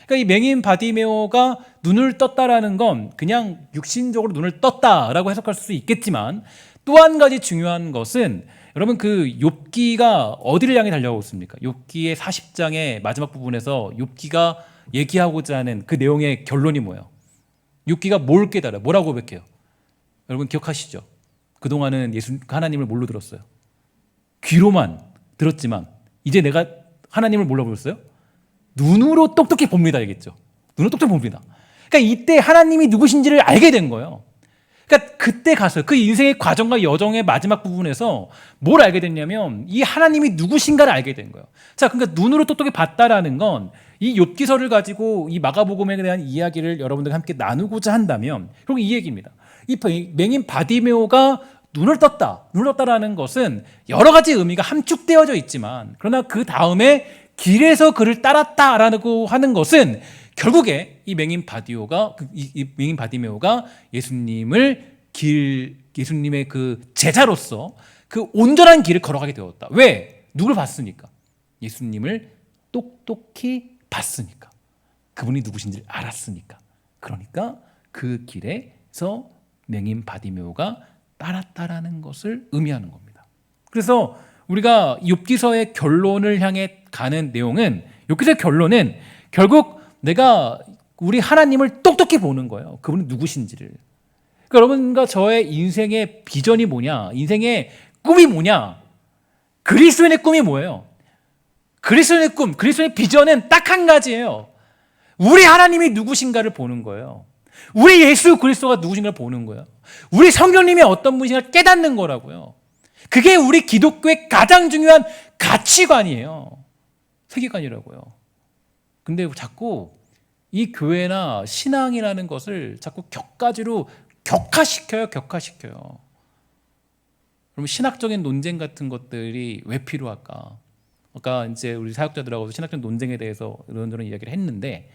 그러니까 이 맹인 바디메오가 눈을 떴다라는 건 그냥 육신적으로 눈을 떴다라고 해석할 수 있겠지만 또 한 가지 중요한 것은 여러분 그 욥기가 어디를 향해 달려가고 있습니까? 욥기의 40장의 마지막 부분에서 욥기가 얘기하고자 하는 그 내용의 결론이 뭐예요? 욥기가 뭘 깨달아요? 뭐라고 고백해요? 여러분 기억하시죠? 그동안은 하나님을 뭘로 들었어요? 귀로만 들었지만 이제 내가 하나님을 뭘로 들었어요? 눈으로 똑똑히 봅니다, 알겠죠? 눈으로 똑똑히 봅니다. 그러니까 이때 하나님이 누구신지를 알게 된 거예요. 그러니까 그때 가서 그 인생의 과정과 여정의 마지막 부분에서 뭘 알게 됐냐면 이 하나님이 누구신가를 알게 된 거예요. 자, 그러니까 눈으로 똑똑히 봤다라는 건 이 욥기서를 가지고 이 마가복음에 대한 이야기를 여러분들과 함께 나누고자 한다면 결국 이 얘기입니다. 이 맹인 바디메오가 눈을 떴다라는 것은 여러 가지 의미가 함축되어져 있지만 그러나 그 다음에 길에서 그를 따랐다라고 하는 것은 결국에 이 맹인 바디메오가 예수님의 그 제자로서 그 온전한 길을 걸어가게 되었다. 왜? 누굴 봤으니까? 예수님을 똑똑히 봤으니까. 그분이 누구신지를 알았으니까. 그러니까 그 길에서 맹인 바디메오가 따랐다라는 것을 의미하는 겁니다. 그래서 우리가 욥기서의 결론을 향해 가는 내용은 욥기서의 결론은 결국 내가 우리 하나님을 똑똑히 보는 거예요. 그분은 누구신지를. 그러니까 여러분과 저의 인생의 비전이 뭐냐? 인생의 꿈이 뭐냐? 그리스도인의 꿈이 뭐예요? 그리스도인의 꿈, 그리스도인의 비전은 딱 한 가지예요. 우리 하나님이 누구신가를 보는 거예요. 우리 예수 그리스도가 누구신가를 보는 거예요. 우리 성령님이 어떤 분이신가를 깨닫는 거라고요. 그게 우리 기독교의 가장 중요한 가치관이에요. 세계관이라고요. 근데 자꾸 이 교회나 신앙이라는 것을 자꾸 격가지로 격화시켜요. 그럼 신학적인 논쟁 같은 것들이 왜 필요할까? 아까 이제 우리 사역자들하고 신학적 논쟁에 대해서 이런저런 이야기를 했는데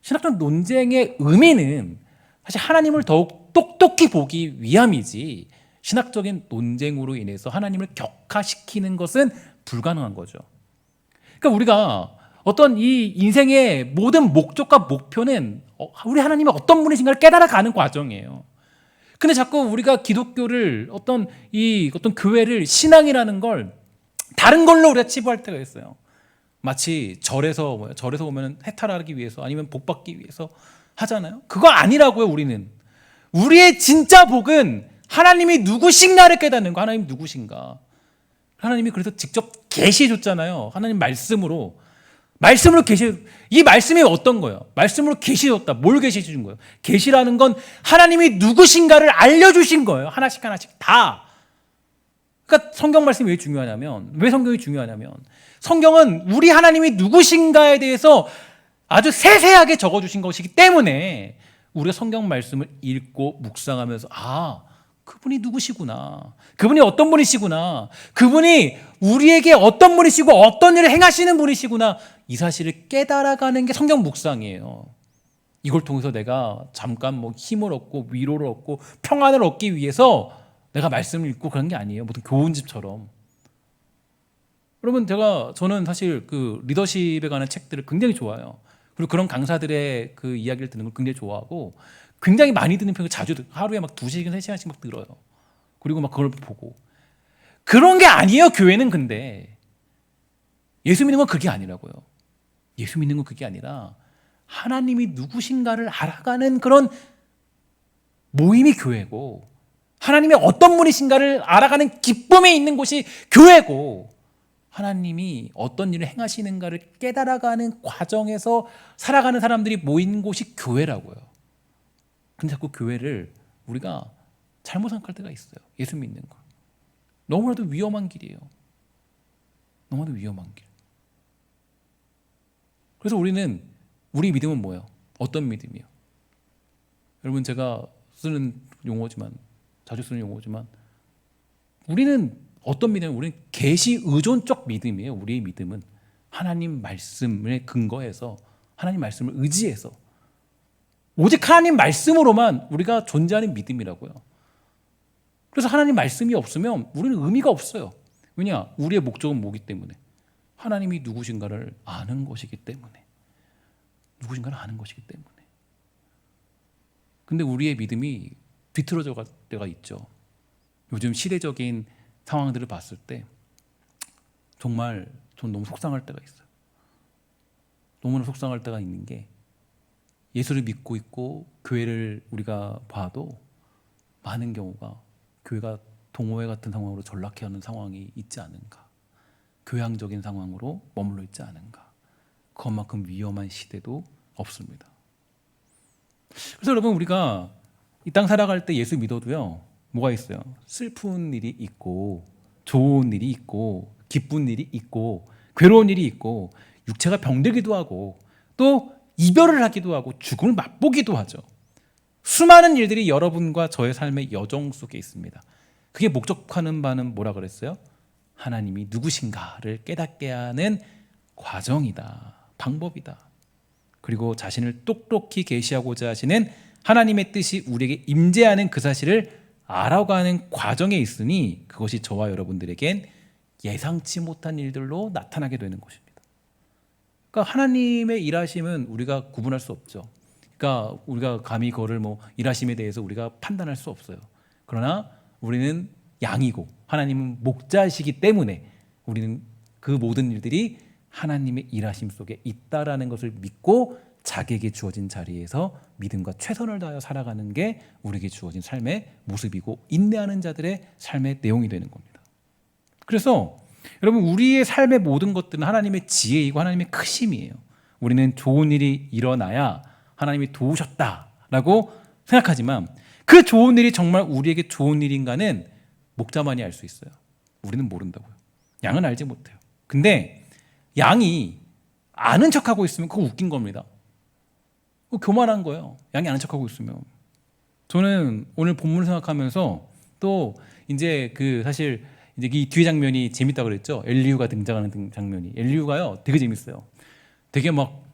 신학적 논쟁의 의미는 사실 하나님을 더욱 똑똑히 보기 위함이지 신학적인 논쟁으로 인해서 하나님을 격화시키는 것은 불가능한 거죠. 그러니까 우리가 어떤 이 인생의 모든 목적과 목표는 우리 하나님이 어떤 분이신가를 깨달아가는 과정이에요. 근데 자꾸 우리가 기독교를 어떤 교회를 신앙이라는 걸 다른 걸로 우리가 치부할 때가 있어요. 마치 절에서 오면 해탈하기 위해서 아니면 복 받기 위해서 하잖아요. 그거 아니라고요. 우리의 진짜 복은 하나님이 누구신가를 깨닫는 거. 하나님 누구신가? 하나님이 그래서 직접 계시해 줬잖아요. 하나님 말씀으로 이 말씀이 어떤 거예요? 말씀으로 계시해 줬다. 뭘 계시해 준 거예요? 계시라는 건 하나님이 누구신가를 알려 주신 거예요. 하나씩 다. 그러니까 성경 말씀이 왜 성경이 중요하냐면 성경은 우리 하나님이 누구신가에 대해서 아주 세세하게 적어주신 것이기 때문에 우리가 성경 말씀을 읽고 묵상하면서 그분이 누구시구나, 그분이 어떤 분이시구나, 그분이 우리에게 어떤 분이시고 어떤 일을 행하시는 분이시구나, 이 사실을 깨달아가는 게 성경 묵상이에요. 이걸 통해서 내가 잠깐 힘을 얻고 위로를 얻고 평안을 얻기 위해서 내가 말씀을 읽고 그런 게 아니에요. 무슨 교훈집처럼. 여러분, 저는 사실 그 리더십에 관한 책들을 굉장히 좋아해요. 그리고 그런 강사들의 그 이야기를 듣는 걸 굉장히 좋아하고 굉장히 많이 듣는 편이고 자주 하루에 2시간, 3시간씩 들어요. 그리고 그걸 보고. 그런 게 아니에요, 교회는. 근데 예수 믿는 건 그게 아니라고요. 예수 믿는 건 그게 아니라 하나님이 누구신가를 알아가는 그런 모임이 교회고, 하나님이 어떤 분이신가를 알아가는 기쁨에 있는 곳이 교회고, 하나님이 어떤 일을 행하시는가를 깨달아가는 과정에서 살아가는 사람들이 모인 곳이 교회라고요. 근데 자꾸 교회를 우리가 잘못 생각할 때가 있어요. 예수 믿는 걸. 너무나도 위험한 길이에요. 너무나도 위험한 길. 그래서 우리 믿음은 뭐예요? 어떤 믿음이에요? 여러분, 제가 자주 쓰는 용어지만 우리는 어떤 믿음이에요? 우리는 계시 의존적 믿음이에요. 우리의 믿음은 하나님 말씀에 근거해서, 하나님 말씀을 의지해서, 오직 하나님 말씀으로만 우리가 존재하는 믿음이라고요. 그래서 하나님 말씀이 없으면 우리는 의미가 없어요. 왜냐? 우리의 목적은 뭐기 때문에? 하나님이 누구신가를 아는 것이기 때문에. 근데 우리의 믿음이 뒤틀어져 갈 때가 있죠. 요즘 시대적인 상황들을 봤을 때 정말 전 너무 속상할 때가 있어요. 너무나 속상할 때가 있는 게, 예수를 믿고 있고 교회를 우리가 봐도 많은 경우가 교회가 동호회 같은 상황으로 전락해하는 상황이 있지 않은가, 교양적인 상황으로 머물러 있지 않은가. 그것만큼 위험한 시대도 없습니다. 그래서 여러분, 우리가 이 땅 살아갈 때 예수 믿어도요, 뭐가 있어요? 슬픈 일이 있고, 좋은 일이 있고, 기쁜 일이 있고, 괴로운 일이 있고, 육체가 병들기도 하고, 또 이별을 하기도 하고, 죽음을 맛보기도 하죠. 수많은 일들이 여러분과 저의 삶의 여정 속에 있습니다. 그게 목적하는 바는 뭐라 그랬어요? 하나님이 누구신가를 깨닫게 하는 과정이다, 방법이다. 그리고 자신을 똑똑히 계시하고자 하시는 하나님의 뜻이 우리에게 임재하는 그 사실을 알아가는 과정에 있으니, 그것이 저와 여러분들에겐 예상치 못한 일들로 나타나게 되는 것입니다. 그러니까 하나님의 일하심은 우리가 구분할 수 없죠. 그러니까 우리가 감히 그거를 일하심에 대해서 우리가 판단할 수 없어요. 그러나 우리는 양이고 하나님은 목자이시기 때문에 우리는 그 모든 일들이 하나님의 일하심 속에 있다라는 것을 믿고 자기에게 주어진 자리에서 믿음과 최선을 다하여 살아가는 게 우리에게 주어진 삶의 모습이고, 인내하는 자들의 삶의 내용이 되는 겁니다. 그래서 여러분, 우리의 삶의 모든 것들은 하나님의 지혜이고 하나님의 크심이에요. 우리는 좋은 일이 일어나야 하나님이 도우셨다라고 생각하지만, 그 좋은 일이 정말 우리에게 좋은 일인가는 목자만이 알 수 있어요. 우리는 모른다고요. 양은 알지 못해요. 근데 양이 아는 척하고 있으면 그거 웃긴 겁니다. 그거 교만한 거예요. 양이 아는 척하고 있으면. 저는 오늘 본문을 생각하면서 또 이제 사실 이제 이 뒤에 장면이 재밌다고 그랬죠. 엘리후가 등장하는 장면이. 엘리후가요, 되게 재밌어요. 되게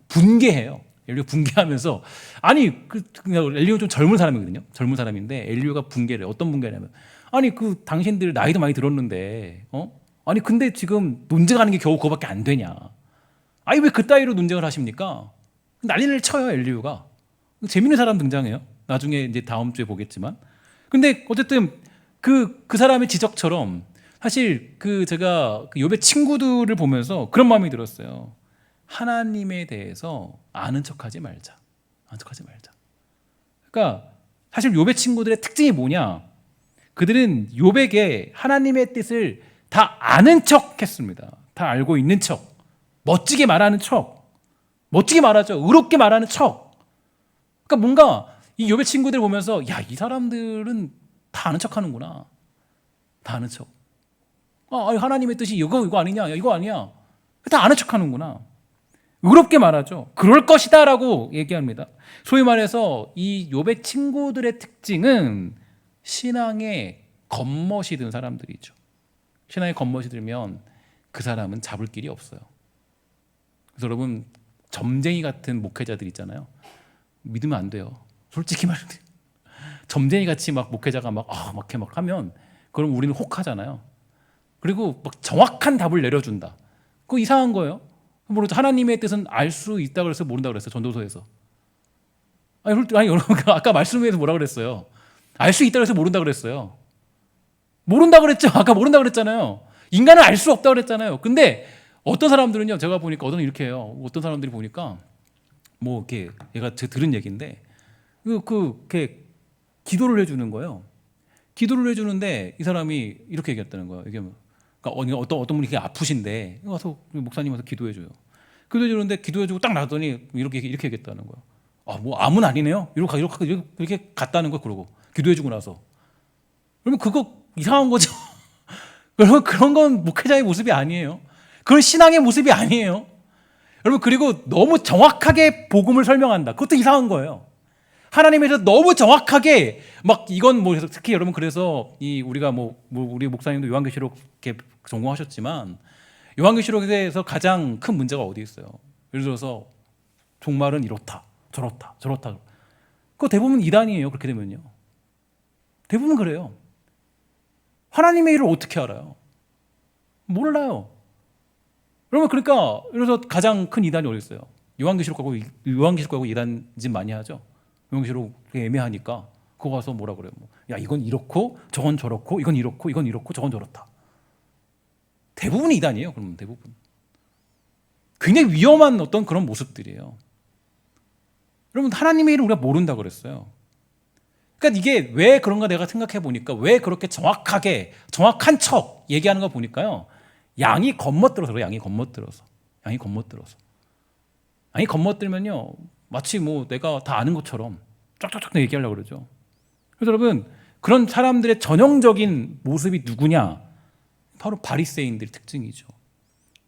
분개해요. 엘리후 분개하면서, 엘리후 좀 젊은 사람이거든요. 젊은 사람인데 엘리후가 분개를 해요. 어떤 분개냐면, 아니 그 당신들 나이도 많이 들었는데 아니 근데 지금 논쟁하는 게 겨우 그거밖에 안 되냐. 아니 왜 그따위로 논쟁을 하십니까? 난리를 쳐요 엘리후가. 재밌는 사람 등장해요. 나중에 이제 다음 주에 보겠지만. 근데 어쨌든 그 사람의 지적처럼 사실 제가 그 욥의 친구들을 보면서 그런 마음이 들었어요. 하나님에 대해서 아는 척하지 말자. 아는 척하지 말자. 그러니까 사실 욥의 친구들의 특징이 뭐냐? 그들은 욥에게 하나님의 뜻을 다 아는 척했습니다. 다 알고 있는 척, 멋지게 말하는 척, 멋지게 말하죠. 의롭게 말하는 척. 그러니까 뭔가 이 욥의 친구들 보면서 야, 이 사람들은 다 아는 척하는구나. 다 아는 척. 하나님의 뜻이 이거 아니냐? 이거 아니야. 다 아는 척하는구나. 의롭게 말하죠. 그럴 것이다라고 얘기합니다. 소위 말해서 이 욥의 친구들의 특징은 신앙에 겉멋이 든 사람들이죠. 신앙에 겉멋이 들면 그 사람은 잡을 길이 없어요. 그래서 여러분 점쟁이 같은 목회자들 있잖아요. 믿으면 안 돼요. 솔직히 말해. 점쟁이 같이 막 목회자가 막 이렇게 막 하면 그럼 우리는 혹하잖아요. 그리고 막 정확한 답을 내려준다. 그거 이상한 거예요. 모르죠. 하나님의 뜻은 알 수 있다 그래서 모른다 그랬어요. 전도서에서. 아니 여러분 아까 말씀에서 뭐라 그랬어요? 알 수 있다 그래서 모른다 그랬어요. 모른다 그랬죠. 아까 모른다 그랬잖아요. 인간은 알 수 없다 그랬잖아요. 근데 어떤 사람들은요, 제가 보니까 이렇게 해요. 어떤 사람들이 보니까 뭐 이렇게 제가 들은 얘기인데 이렇게 기도를 해주는 거예요. 기도를 해주는데 이 사람이 이렇게 얘기했다는 거예요. 이게 그러니까 어떤 분이 아프신데 와서 목사님 와서 기도해줘요. 기도해주는데 기도해주고 딱 나더니 이렇게 얘기했다는 거예요. 뭐 암은 아니네요. 이렇게 갔다는 거 그러고 기도해주고 나서. 그러면 그거 이상한 거죠. 여러분 그런 건 목회자의 모습이 아니에요. 그건 신앙의 모습이 아니에요. 여러분 그리고 너무 정확하게 복음을 설명한다. 그것도 이상한 거예요. 하나님에서 너무 정확하게 막 이건 뭐 특히 여러분 그래서 우리가 우리 목사님도 요한계시록 이렇게 전공하셨지만 요한계시록에서 가장 큰 문제가 어디 있어요? 예를 들어서 종말은 이렇다, 저렇다. 그거 대부분 이단이에요. 그렇게 되면요. 대부분 그래요. 하나님의 일을 어떻게 알아요? 몰라요. 여러분 그러니까 그래서 가장 큰 이단이 어디 있어요? 요한계시록하고 이단짓 많이 하죠. 요한계시록 애매하니까 그거 가서 뭐라 그래요? 야 이건 이렇고 저건 저렇고 이건 이렇고 저건 저렇다. 대부분이 이단이에요. 그러면 대부분 굉장히 위험한 어떤 그런 모습들이에요. 여러분 하나님의 일을 우리가 모른다 그랬어요. 그러니까 이게 왜 그런가 내가 생각해 보니까 왜 그렇게 정확한 척 얘기하는 거 보니까요. 양이 겉멋들어서 양이 겉멋들면요. 마치 내가 다 아는 것처럼 쫙쫙쫙 얘기하려고 그러죠. 그래서 여러분 그런 사람들의 전형적인 모습이 누구냐? 바로 바리새인들의 특징이죠.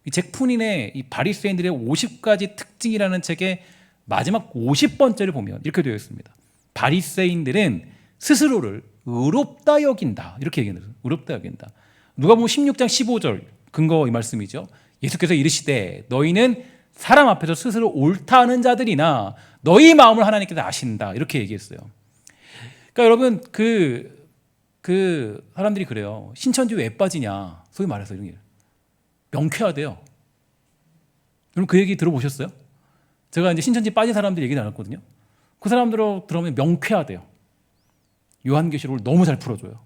이 잭 푸닌의 이 바리새인들의 50가지 특징이라는 책의 마지막 50번째를 보면 이렇게 되어 있습니다. 바리새인들은 스스로를 의롭다 여긴다. 이렇게 얘기합니다. 의롭다 여긴다. 누가복음 16장 15절 근거 이 말씀이죠. 예수께서 이르시되 너희는 사람 앞에서 스스로 옳다 하는 자들이나 너희 마음을 하나님께서 아신다. 이렇게 얘기했어요. 그러니까 여러분 그 사람들이 그래요. 신천지 왜 빠지냐. 소위 말해서 이런 게 명쾌하대요. 여러분 그 얘기 들어보셨어요? 제가 이제 신천지 빠진 사람들 얘기 나눴거든요. 그 사람들로 들어보면 명쾌하대요. 요한계시록을 너무 잘 풀어줘요.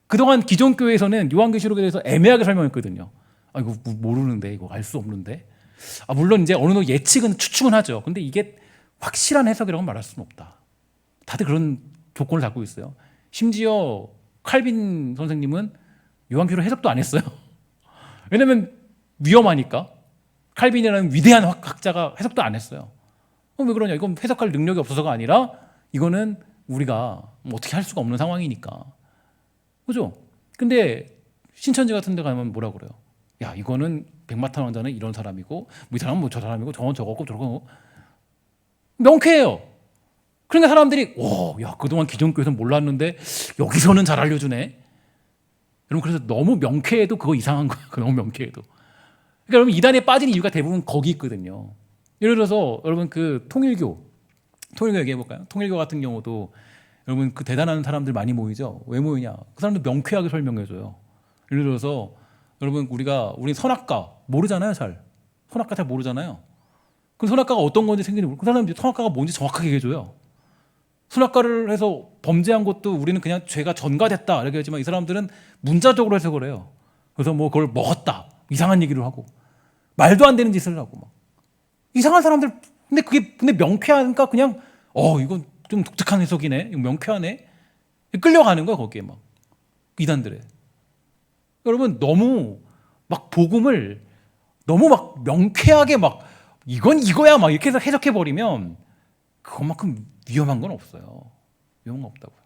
그동안 기존 교회에서는 요한계시록에 대해서 애매하게 설명했거든요. 이거 모르는데, 이거 알 수 없는데. 물론 이제 어느 정도 추측은 하죠. 근데 이게 확실한 해석이라고 말할 수는 없다. 다들 그런 조건을 갖고 있어요. 심지어 칼빈 선생님은 요한계시록 해석도 안 했어요. 왜냐면 위험하니까. 칼빈이라는 위대한 학자가 해석도 안 했어요. 왜 그러냐? 이건 해석할 능력이 없어서가 아니라 이거는 우리가 어떻게 할 수가 없는 상황이니까. 그죠? 근데 신천지 같은 데 가면 뭐라 그래요? 야, 이거는 백마탄 왕자는 이런 사람이고 이 사람은 저 사람이고 저건 저거고 저거고 명쾌해요. 그러니까 사람들이 야, 그동안 기존 교회에서는 몰랐는데 여기서는 잘 알려주네. 여러분 그래서 너무 명쾌해도 그거 이상한 거예요. 너무 명쾌해도. 그러니까 여러분 이단에 빠진 이유가 대부분 거기 있거든요. 예를 들어서 여러분 통일교 얘기해 볼까요? 통일교 같은 경우도 여러분 그 대단한 사람들 많이 모이죠. 왜 모이냐? 그 사람들 명쾌하게 설명해줘요. 예를 들어서 여러분 우리 선악과 모르잖아요. 선악과 잘 모르잖아요. 그 선악과가 어떤 건지 생기는 모르고 그 사람들이 선악과가 뭔지 정확하게 얘기해줘요. 선악과를 해서 범죄한 것도 우리는 그냥 죄가 전가됐다 이렇게 하지만 이 사람들은 문자적으로 해석을 해요. 그래서 뭐 그걸 먹었다 이상한 얘기를 하고 말도 안 되는 짓을 하고 막 이상한 사람들. 근데 명쾌하니까 그냥 이건 좀 독특한 해석이네. 이거 명쾌하네. 끌려가는 거야 거기에 막 이단들에. 여러분 너무 막 복음을 너무 막 명쾌하게 막 이건 이거야 막 이렇게 해서 해석해 버리면 그것만큼 위험한 건 없어요. 위험한 건 없다고요.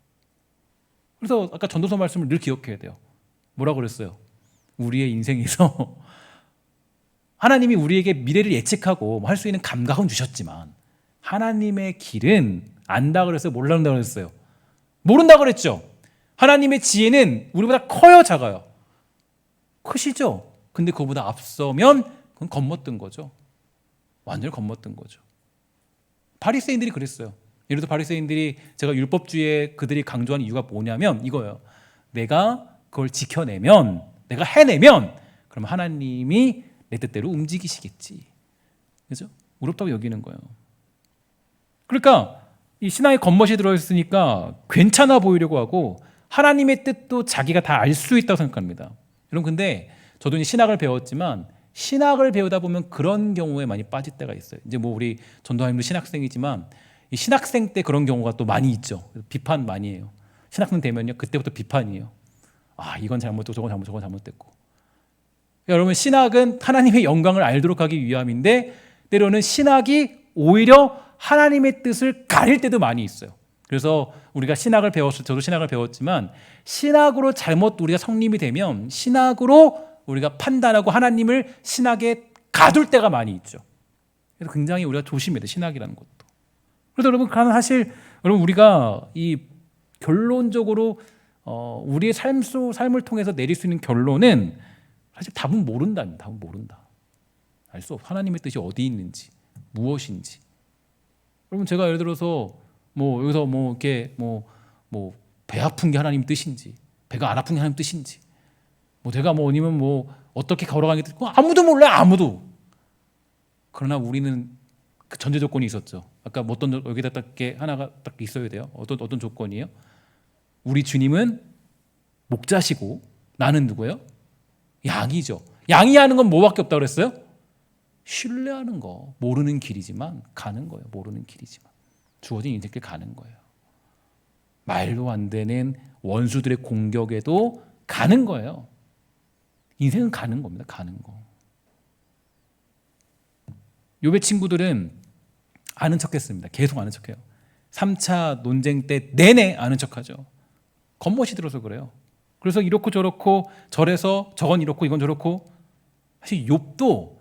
그래서 아까 전도서 말씀을 늘 기억해야 돼요. 뭐라고 그랬어요? 우리의 인생에서 하나님이 우리에게 미래를 예측하고 할 수 있는 감각은 주셨지만 하나님의 길은 안다 그랬어요? 모른다 그랬어요? 모른다 그랬죠. 하나님의 지혜는 우리보다 커요, 작아요? 크시죠. 근데 그거보다 앞서면 그건 겁먹던 거죠. 완전히 겁먹던 거죠. 바리새인들이 그랬어요. 예를 들어 바리새인들이 제가 율법주의에 그들이 강조하는 이유가 뭐냐면 이거예요. 내가 그걸 지켜내면, 내가 해내면 그럼 하나님이 내 뜻대로 움직이시겠지. 그죠? 어렵다고 여기는 거예요. 그러니까 이 신앙에 겉멋이 들어있으니까 괜찮아 보이려고 하고 하나님의 뜻도 자기가 다 알 수 있다고 생각합니다. 여러분 근데 저도 이제 신학을 배웠지만 신학을 배우다 보면 그런 경우에 많이 빠질 때가 있어요. 이제 뭐 우리 전도사님도 신학생이지만 이 신학생 때 그런 경우가 또 많이 있죠. 비판 많이 해요. 신학생 되면요 그때부터 비판이에요. 이건 잘못됐고 저건 잘못됐고. 여러분 신학은 하나님의 영광을 알도록 하기 위함인데 때로는 신학이 오히려 하나님의 뜻을 가릴 때도 많이 있어요. 그래서 우리가 신학을 배웠을 저도 신학을 배웠지만 신학으로 잘못 우리가 성립이 되면 신학으로 우리가 판단하고 하나님을 신학에 가둘 때가 많이 있죠. 그래서 굉장히 우리가 조심해야 돼 신학이라는 것도. 그래서 여러분 사실 여러분 우리가 이 결론적으로 우리의 삶을 통해서 내릴 수 있는 결론은 사실 답은 모른다. 답은 모른다. 알 수 없어. 하나님의 뜻이 어디 있는지, 무엇인지. 여러분 제가 예를 들어서 뭐 여기서 뭐 이렇게 뭐 배 아픈 게 하나님 뜻인지, 배가 안 아픈 게 하나님 뜻인지, 뭐 내가 뭐 아니면 뭐 어떻게 걸어가는 게 뜻인지 아무도 몰라요. 아무도. 그러나 우리는 그 전제 조건이 있었죠. 아까 뭐 어떤 여기다 딱 하나가 딱 있어야 돼요. 어떤 조건이에요? 우리 주님은 목자시고 나는 누구예요? 양이죠. 양이 하는 건 뭐밖에 없다고 그랬어요? 신뢰하는 거. 모르는 길이지만 가는 거예요. 모르는 길이지만 주어진 인생길 가는 거예요. 말도 안 되는 원수들의 공격에도 가는 거예요. 인생은 가는 겁니다. 가는 거. 욥의 친구들은 아는 척했습니다. 계속 아는 척해요. 3차 논쟁 때 내내 아는 척하죠. 겉멋이 들어서 그래요. 그래서 이렇고 저렇고 저래서 저건 이렇고 이건 저렇고. 사실 욥도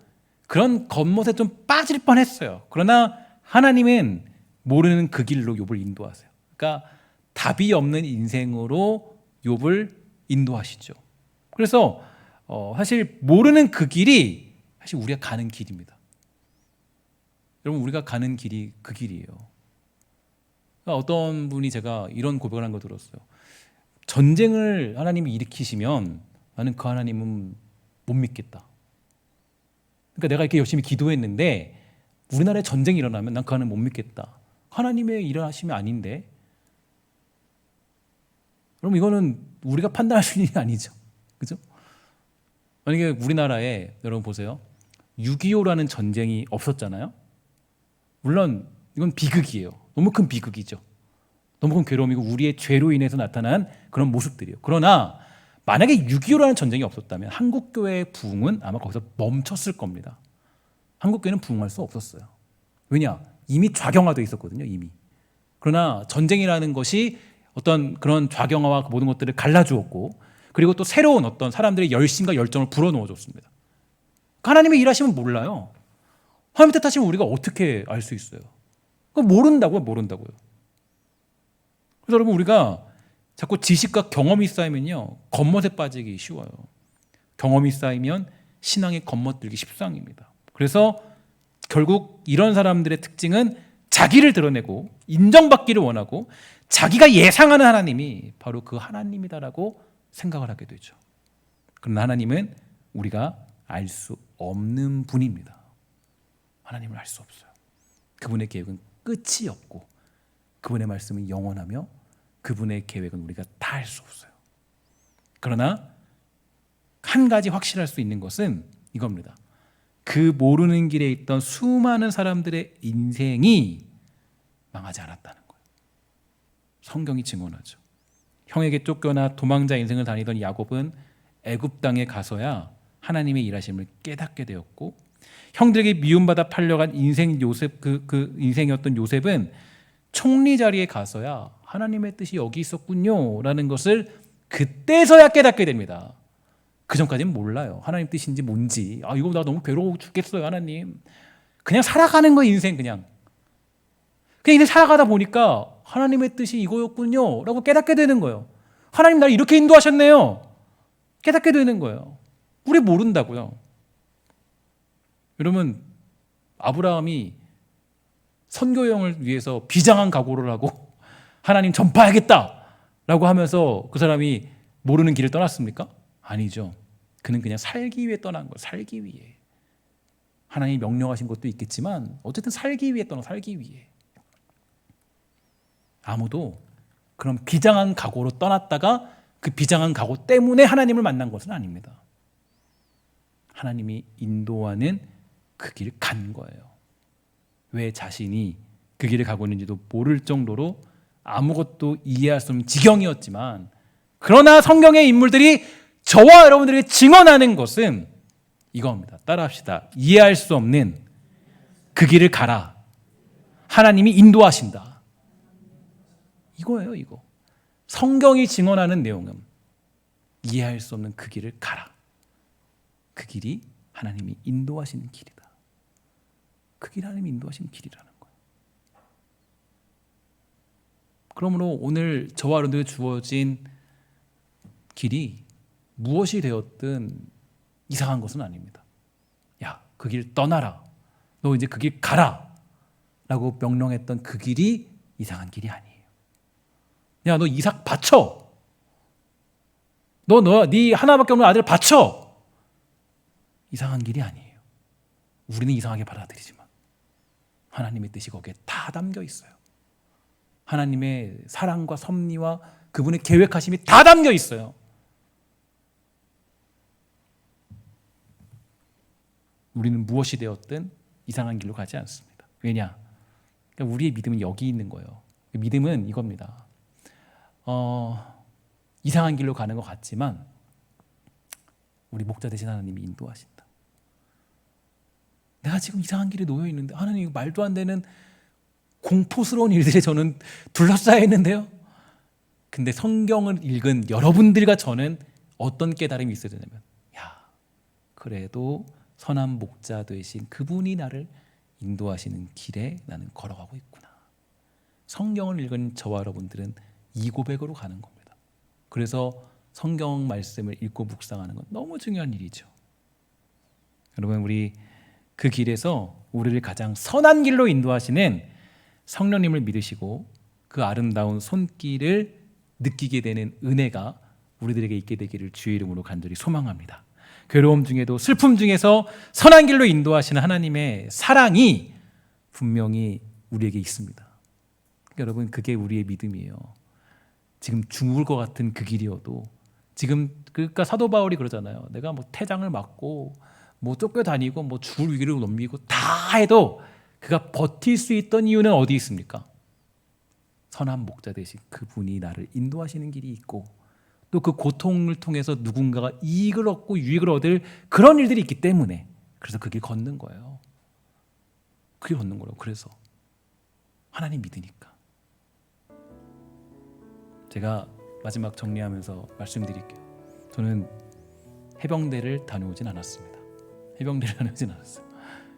그런 겉멋에 좀 빠질 뻔했어요. 그러나 하나님은 모르는 그 길로 욥을 인도하세요. 그러니까 답이 없는 인생으로 욥을 인도하시죠. 그래서 사실 모르는 그 길이 사실 우리가 가는 길입니다. 여러분 우리가 가는 길이 그 길이에요. 그러니까 어떤 분이 제가 이런 고백을 한 거 들었어요. 전쟁을 하나님이 일으키시면 나는 그 하나님은 못 믿겠다. 그러니까 내가 이렇게 열심히 기도했는데 우리나라에 전쟁이 일어나면 난 그 하나님 못 믿겠다. 하나님의 일하심이 아닌데. 그럼 이거는 우리가 판단할 수 있는 일이 아니죠. 그죠? 만약에 우리나라에 여러분 보세요. 6.25라는 전쟁이 없었잖아요. 물론 이건 비극이에요. 너무 큰 비극이죠. 너무 큰 괴로움이고 우리의 죄로 인해서 나타난 그런 모습들이에요. 그러나 만약에 6.25라는 전쟁이 없었다면 한국교회의 부흥은 아마 거기서 멈췄을 겁니다. 한국교회는 부흥할 수 없었어요. 왜냐? 이미 좌경화되어 있었거든요. 이미. 그러나 전쟁이라는 것이 어떤 그런 좌경화와 모든 것들을 갈라주었고 그리고 또 새로운 어떤 사람들의 열심과 열정을 불어넣어줬습니다. 하나님의 일하시면 몰라요. 하나님의 뜻하시면 우리가 어떻게 알 수 있어요? 모른다고요. 그래서 여러분 우리가 자꾸 지식과 경험이 쌓이면요 겉멋에 빠지기 쉬워요. 경험이 쌓이면 신앙에 겉멋들기 십상입니다. 그래서 결국 이런 사람들의 특징은 자기를 드러내고 인정받기를 원하고 자기가 예상하는 하나님이 바로 그 하나님이다라고 생각을 하게 되죠. 그러나 하나님은 우리가 알 수 없는 분입니다. 하나님을 알 수 없어요. 그분의 계획은 끝이 없고 그분의 말씀은 영원하며 그분의 계획은 우리가 다 알 수 없어요. 그러나 한 가지 확실할 수 있는 것은 이겁니다. 그 모르는 길에 있던 수많은 사람들의 인생이 망하지 않았다는 거예요. 성경이 증언하죠. 형에게 쫓겨나 도망자 인생을 다니던 야곱은 애굽 땅에 가서야 하나님의 일하심을 깨닫게 되었고, 형들에게 미움받아 팔려간 인생 요셉 그 인생이었던 요셉은 총리 자리에 가서야 하나님의 뜻이 여기 있었군요라는 것을 그때서야 깨닫게 됩니다. 그 전까지는 몰라요. 하나님 뜻인지 뭔지. 이거 나 너무 괴로워 죽겠어요, 하나님. 그냥 살아가는 거예요, 인생 그냥. 그냥 인생 살아가다 보니까 하나님의 뜻이 이거였군요 라고 깨닫게 되는 거예요. 하나님 나를 이렇게 인도하셨네요. 깨닫게 되는 거예요. 우리 모른다고요. 여러분, 아브라함이 선교 여행을 위해서 비장한 각오를 하고 하나님 전파하겠다라고 하면서 그 사람이 모르는 길을 떠났습니까? 아니죠. 그는 그냥 살기 위해 떠난 거예요. 살기 위해. 하나님이 명령하신 것도 있겠지만 어쨌든 살기 위해 살기 위해. 아무도 그런 비장한 각오로 떠났다가 그 비장한 각오 때문에 하나님을 만난 것은 아닙니다. 하나님이 인도하는 그 길을 간 거예요. 왜 자신이 그 길을 가고 있는지도 모를 정도로 아무것도 이해할 수 없는 지경이었지만, 그러나 성경의 인물들이 저와 여러분들에게 증언하는 것은 이겁니다. 따라합시다. 이해할 수 없는 그 길을 가라. 하나님이 인도하신다. 이거예요, 이거. 성경이 증언하는 내용은 이해할 수 없는 그 길을 가라. 그 길이 하나님이 인도하시는 길이다. 그 길이 하나님이 인도하시는 길이라는 거예요. 그러므로 오늘 저와 여러분들에게 주어진 길이 무엇이 되었든 이상한 것은 아닙니다. 야, 그 길 떠나라. 너 이제 그 길 가라. 라고 명령했던 그 길이 이상한 길이 아니에요. 야, 너 이삭 바쳐. 네 하나밖에 없는 아들을 바쳐. 이상한 길이 아니에요. 우리는 이상하게 받아들이지만 하나님의 뜻이 거기에 다 담겨 있어요. 하나님의 사랑과 섭리와 그분의 계획하심이 다 담겨 있어요. 우리는 무엇이 되었든 이상한 길로 가지 않습니다. 왜냐? 그러니까 우리의 믿음은 여기 있는 거예요. 믿음은 이겁니다. 이상한 길로 가는 것 같지만 우리 목자 되신 하나님이 인도하신다. 내가 지금 이상한 길에 놓여 있는데 하나님, 말도 안 되는 공포스러운 일들에 저는 둘러싸여 있는데요. 근데 성경을 읽은 여러분들과 저는 어떤 깨달음이 있어야 되냐면, 야, 그래도 선한 목자 되신 그분이 나를 인도하시는 길에 나는 걸어가고 있구나. 성경을 읽은 저와 여러분들은 이 고백으로 가는 겁니다. 그래서 성경 말씀을 읽고 묵상하는 건 너무 중요한 일이죠. 여러분, 우리 그 길에서 우리를 가장 선한 길로 인도하시는 성령님을 믿으시고 그 아름다운 손길을 느끼게 되는 은혜가 우리들에게 있게 되기를 주의 이름으로 간절히 소망합니다. 괴로움 중에도 슬픔 중에서 선한 길로 인도하시는 하나님의 사랑이 분명히 우리에게 있습니다. 그러니까 여러분, 그게 우리의 믿음이에요. 지금 죽을 것 같은 그 길이어도, 지금 그러니까 사도 바울이 그러잖아요. 내가 뭐 태장을 맞고 뭐 쫓겨다니고 뭐 죽을 위기를 넘기고 다 해도 그가 버틸 수 있던 이유는 어디 있습니까? 선한 목자 되신 그분이 나를 인도하시는 길이 있고, 또 그 고통을 통해서 누군가가 이익을 얻고 유익을 얻을 그런 일들이 있기 때문에, 그래서 그 길 걷는 거예요. 그 길 걷는 거라고. 그래서 하나님 믿으니까. 제가 마지막 정리하면서 말씀드릴게요. 저는 해병대를 다녀오진 않았습니다. 해병대를 다녀오진 않았어요.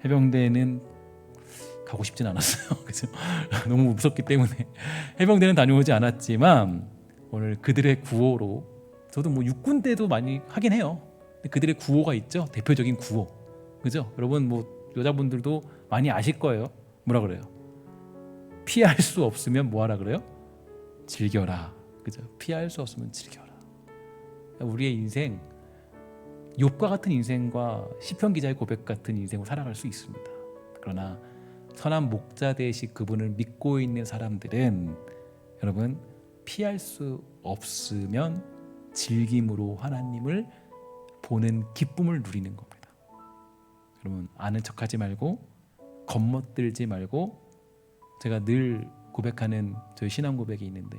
해병대는 가고 싶진 않았어요. 그래서 너무 무섭기 때문에 해병대는 다녀오지 않았지만, 오늘 그들의 구호로, 저도 뭐 육군 때도 많이 하긴 해요. 근데 그들의 구호가 있죠. 대표적인 구호, 그죠? 여러분 뭐 여자분들도 많이 아실 거예요. 뭐라 그래요? 피할 수 없으면 뭐 하라 그래요? 즐겨라. 그죠? 피할 수 없으면 즐겨라. 우리의 인생, 욥과 같은 인생과 시편 기자의 고백 같은 인생을 살아갈 수 있습니다. 그러나 선한 목자 대신 그분을 믿고 있는 사람들은 여러분 피할 수 없으면 즐김으로 하나님을 보는 기쁨을 누리는 겁니다. 여러분 아는 척하지 말고 겉멋들지 말고, 제가 늘 고백하는 저희 신앙 고백이 있는데,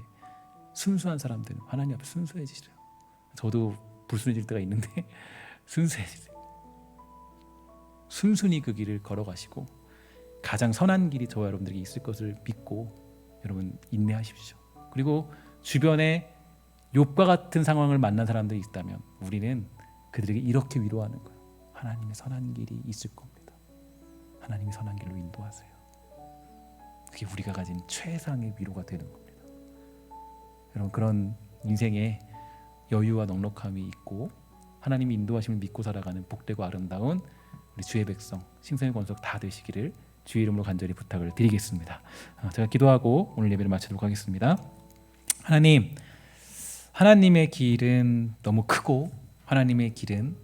순수한 사람들은 하나님 앞에 순수해지세요. 저도 불순해질 때가 있는데 순수해지세요. 순순히 그 길을 걸어가시고 가장 선한 길이 저와 여러분들에게 있을 것을 믿고 여러분 인내하십시오. 그리고 주변에 욥과 같은 상황을 만난 사람들이 있다면 우리는 그들에게 이렇게 위로하는 거예요. 하나님의 선한 길이 있을 겁니다. 하나님이 선한 길로 인도하세요. 그게 우리가 가진 최상의 위로가 되는 겁니다. 여러분 그런 인생에 여유와 넉넉함이 있고 하나님이 인도하심을 믿고 살아가는 복되고 아름다운 우리 주의 백성 신성의 권속 다 되시기를 주의 이름으로 간절히 부탁을 드리겠습니다. 제가 기도하고 오늘 예배를 마치도록 하겠습니다. 하나님의 길은 너무 크고 하나님의 길은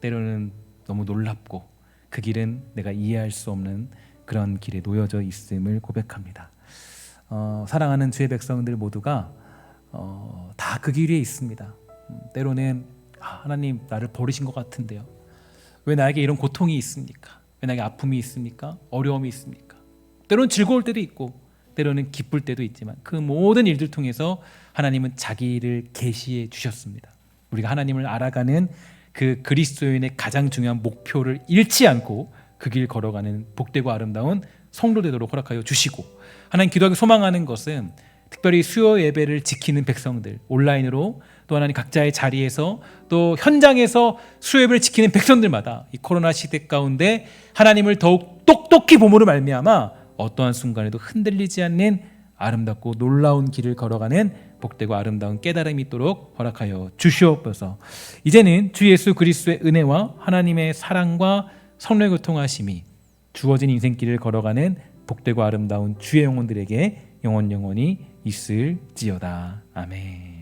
때로는 너무 놀랍고 그 길은 내가 이해할 수 없는 그런 길에 놓여져 있음을 고백합니다. 사랑하는 주의 백성들 모두가 다 그 길 위에 있습니다. 때로는 하나님 나를 버리신 것 같은데요. 왜 나에게 이런 고통이 있습니까? 왜 나에게 아픔이 있습니까? 어려움이 있습니까? 때로는 즐거울 때도 있고 때로는 기쁠 때도 있지만 그 모든 일들 통해서 하나님은 자기를 계시해 주셨습니다. 우리가 하나님을 알아가는 그 그리스도인의 가장 중요한 목표를 잃지 않고 그 길 걸어가는 복되고 아름다운 성도 되도록 허락하여 주시고, 하나님 기도하기 소망하는 것은 특별히 수요 예배를 지키는 백성들, 온라인으로 또 하나님 각자의 자리에서 또 현장에서 수요 예배를 지키는 백성들마다 이 코로나 시대 가운데 하나님을 더욱 똑똑히 봄으로 말미암아 어떠한 순간에도 흔들리지 않는 아름답고 놀라운 길을 걸어가는 복되고 아름다운 깨달음이 있도록 허락하여 주시옵소서. 이제는 주 예수 그리스도의 은혜와 하나님의 사랑과 성령의 교통하심이 주어진 인생길을 걸어가는 복되고 아름다운 주의 영혼들에게 영원히 있을지어다. 아멘.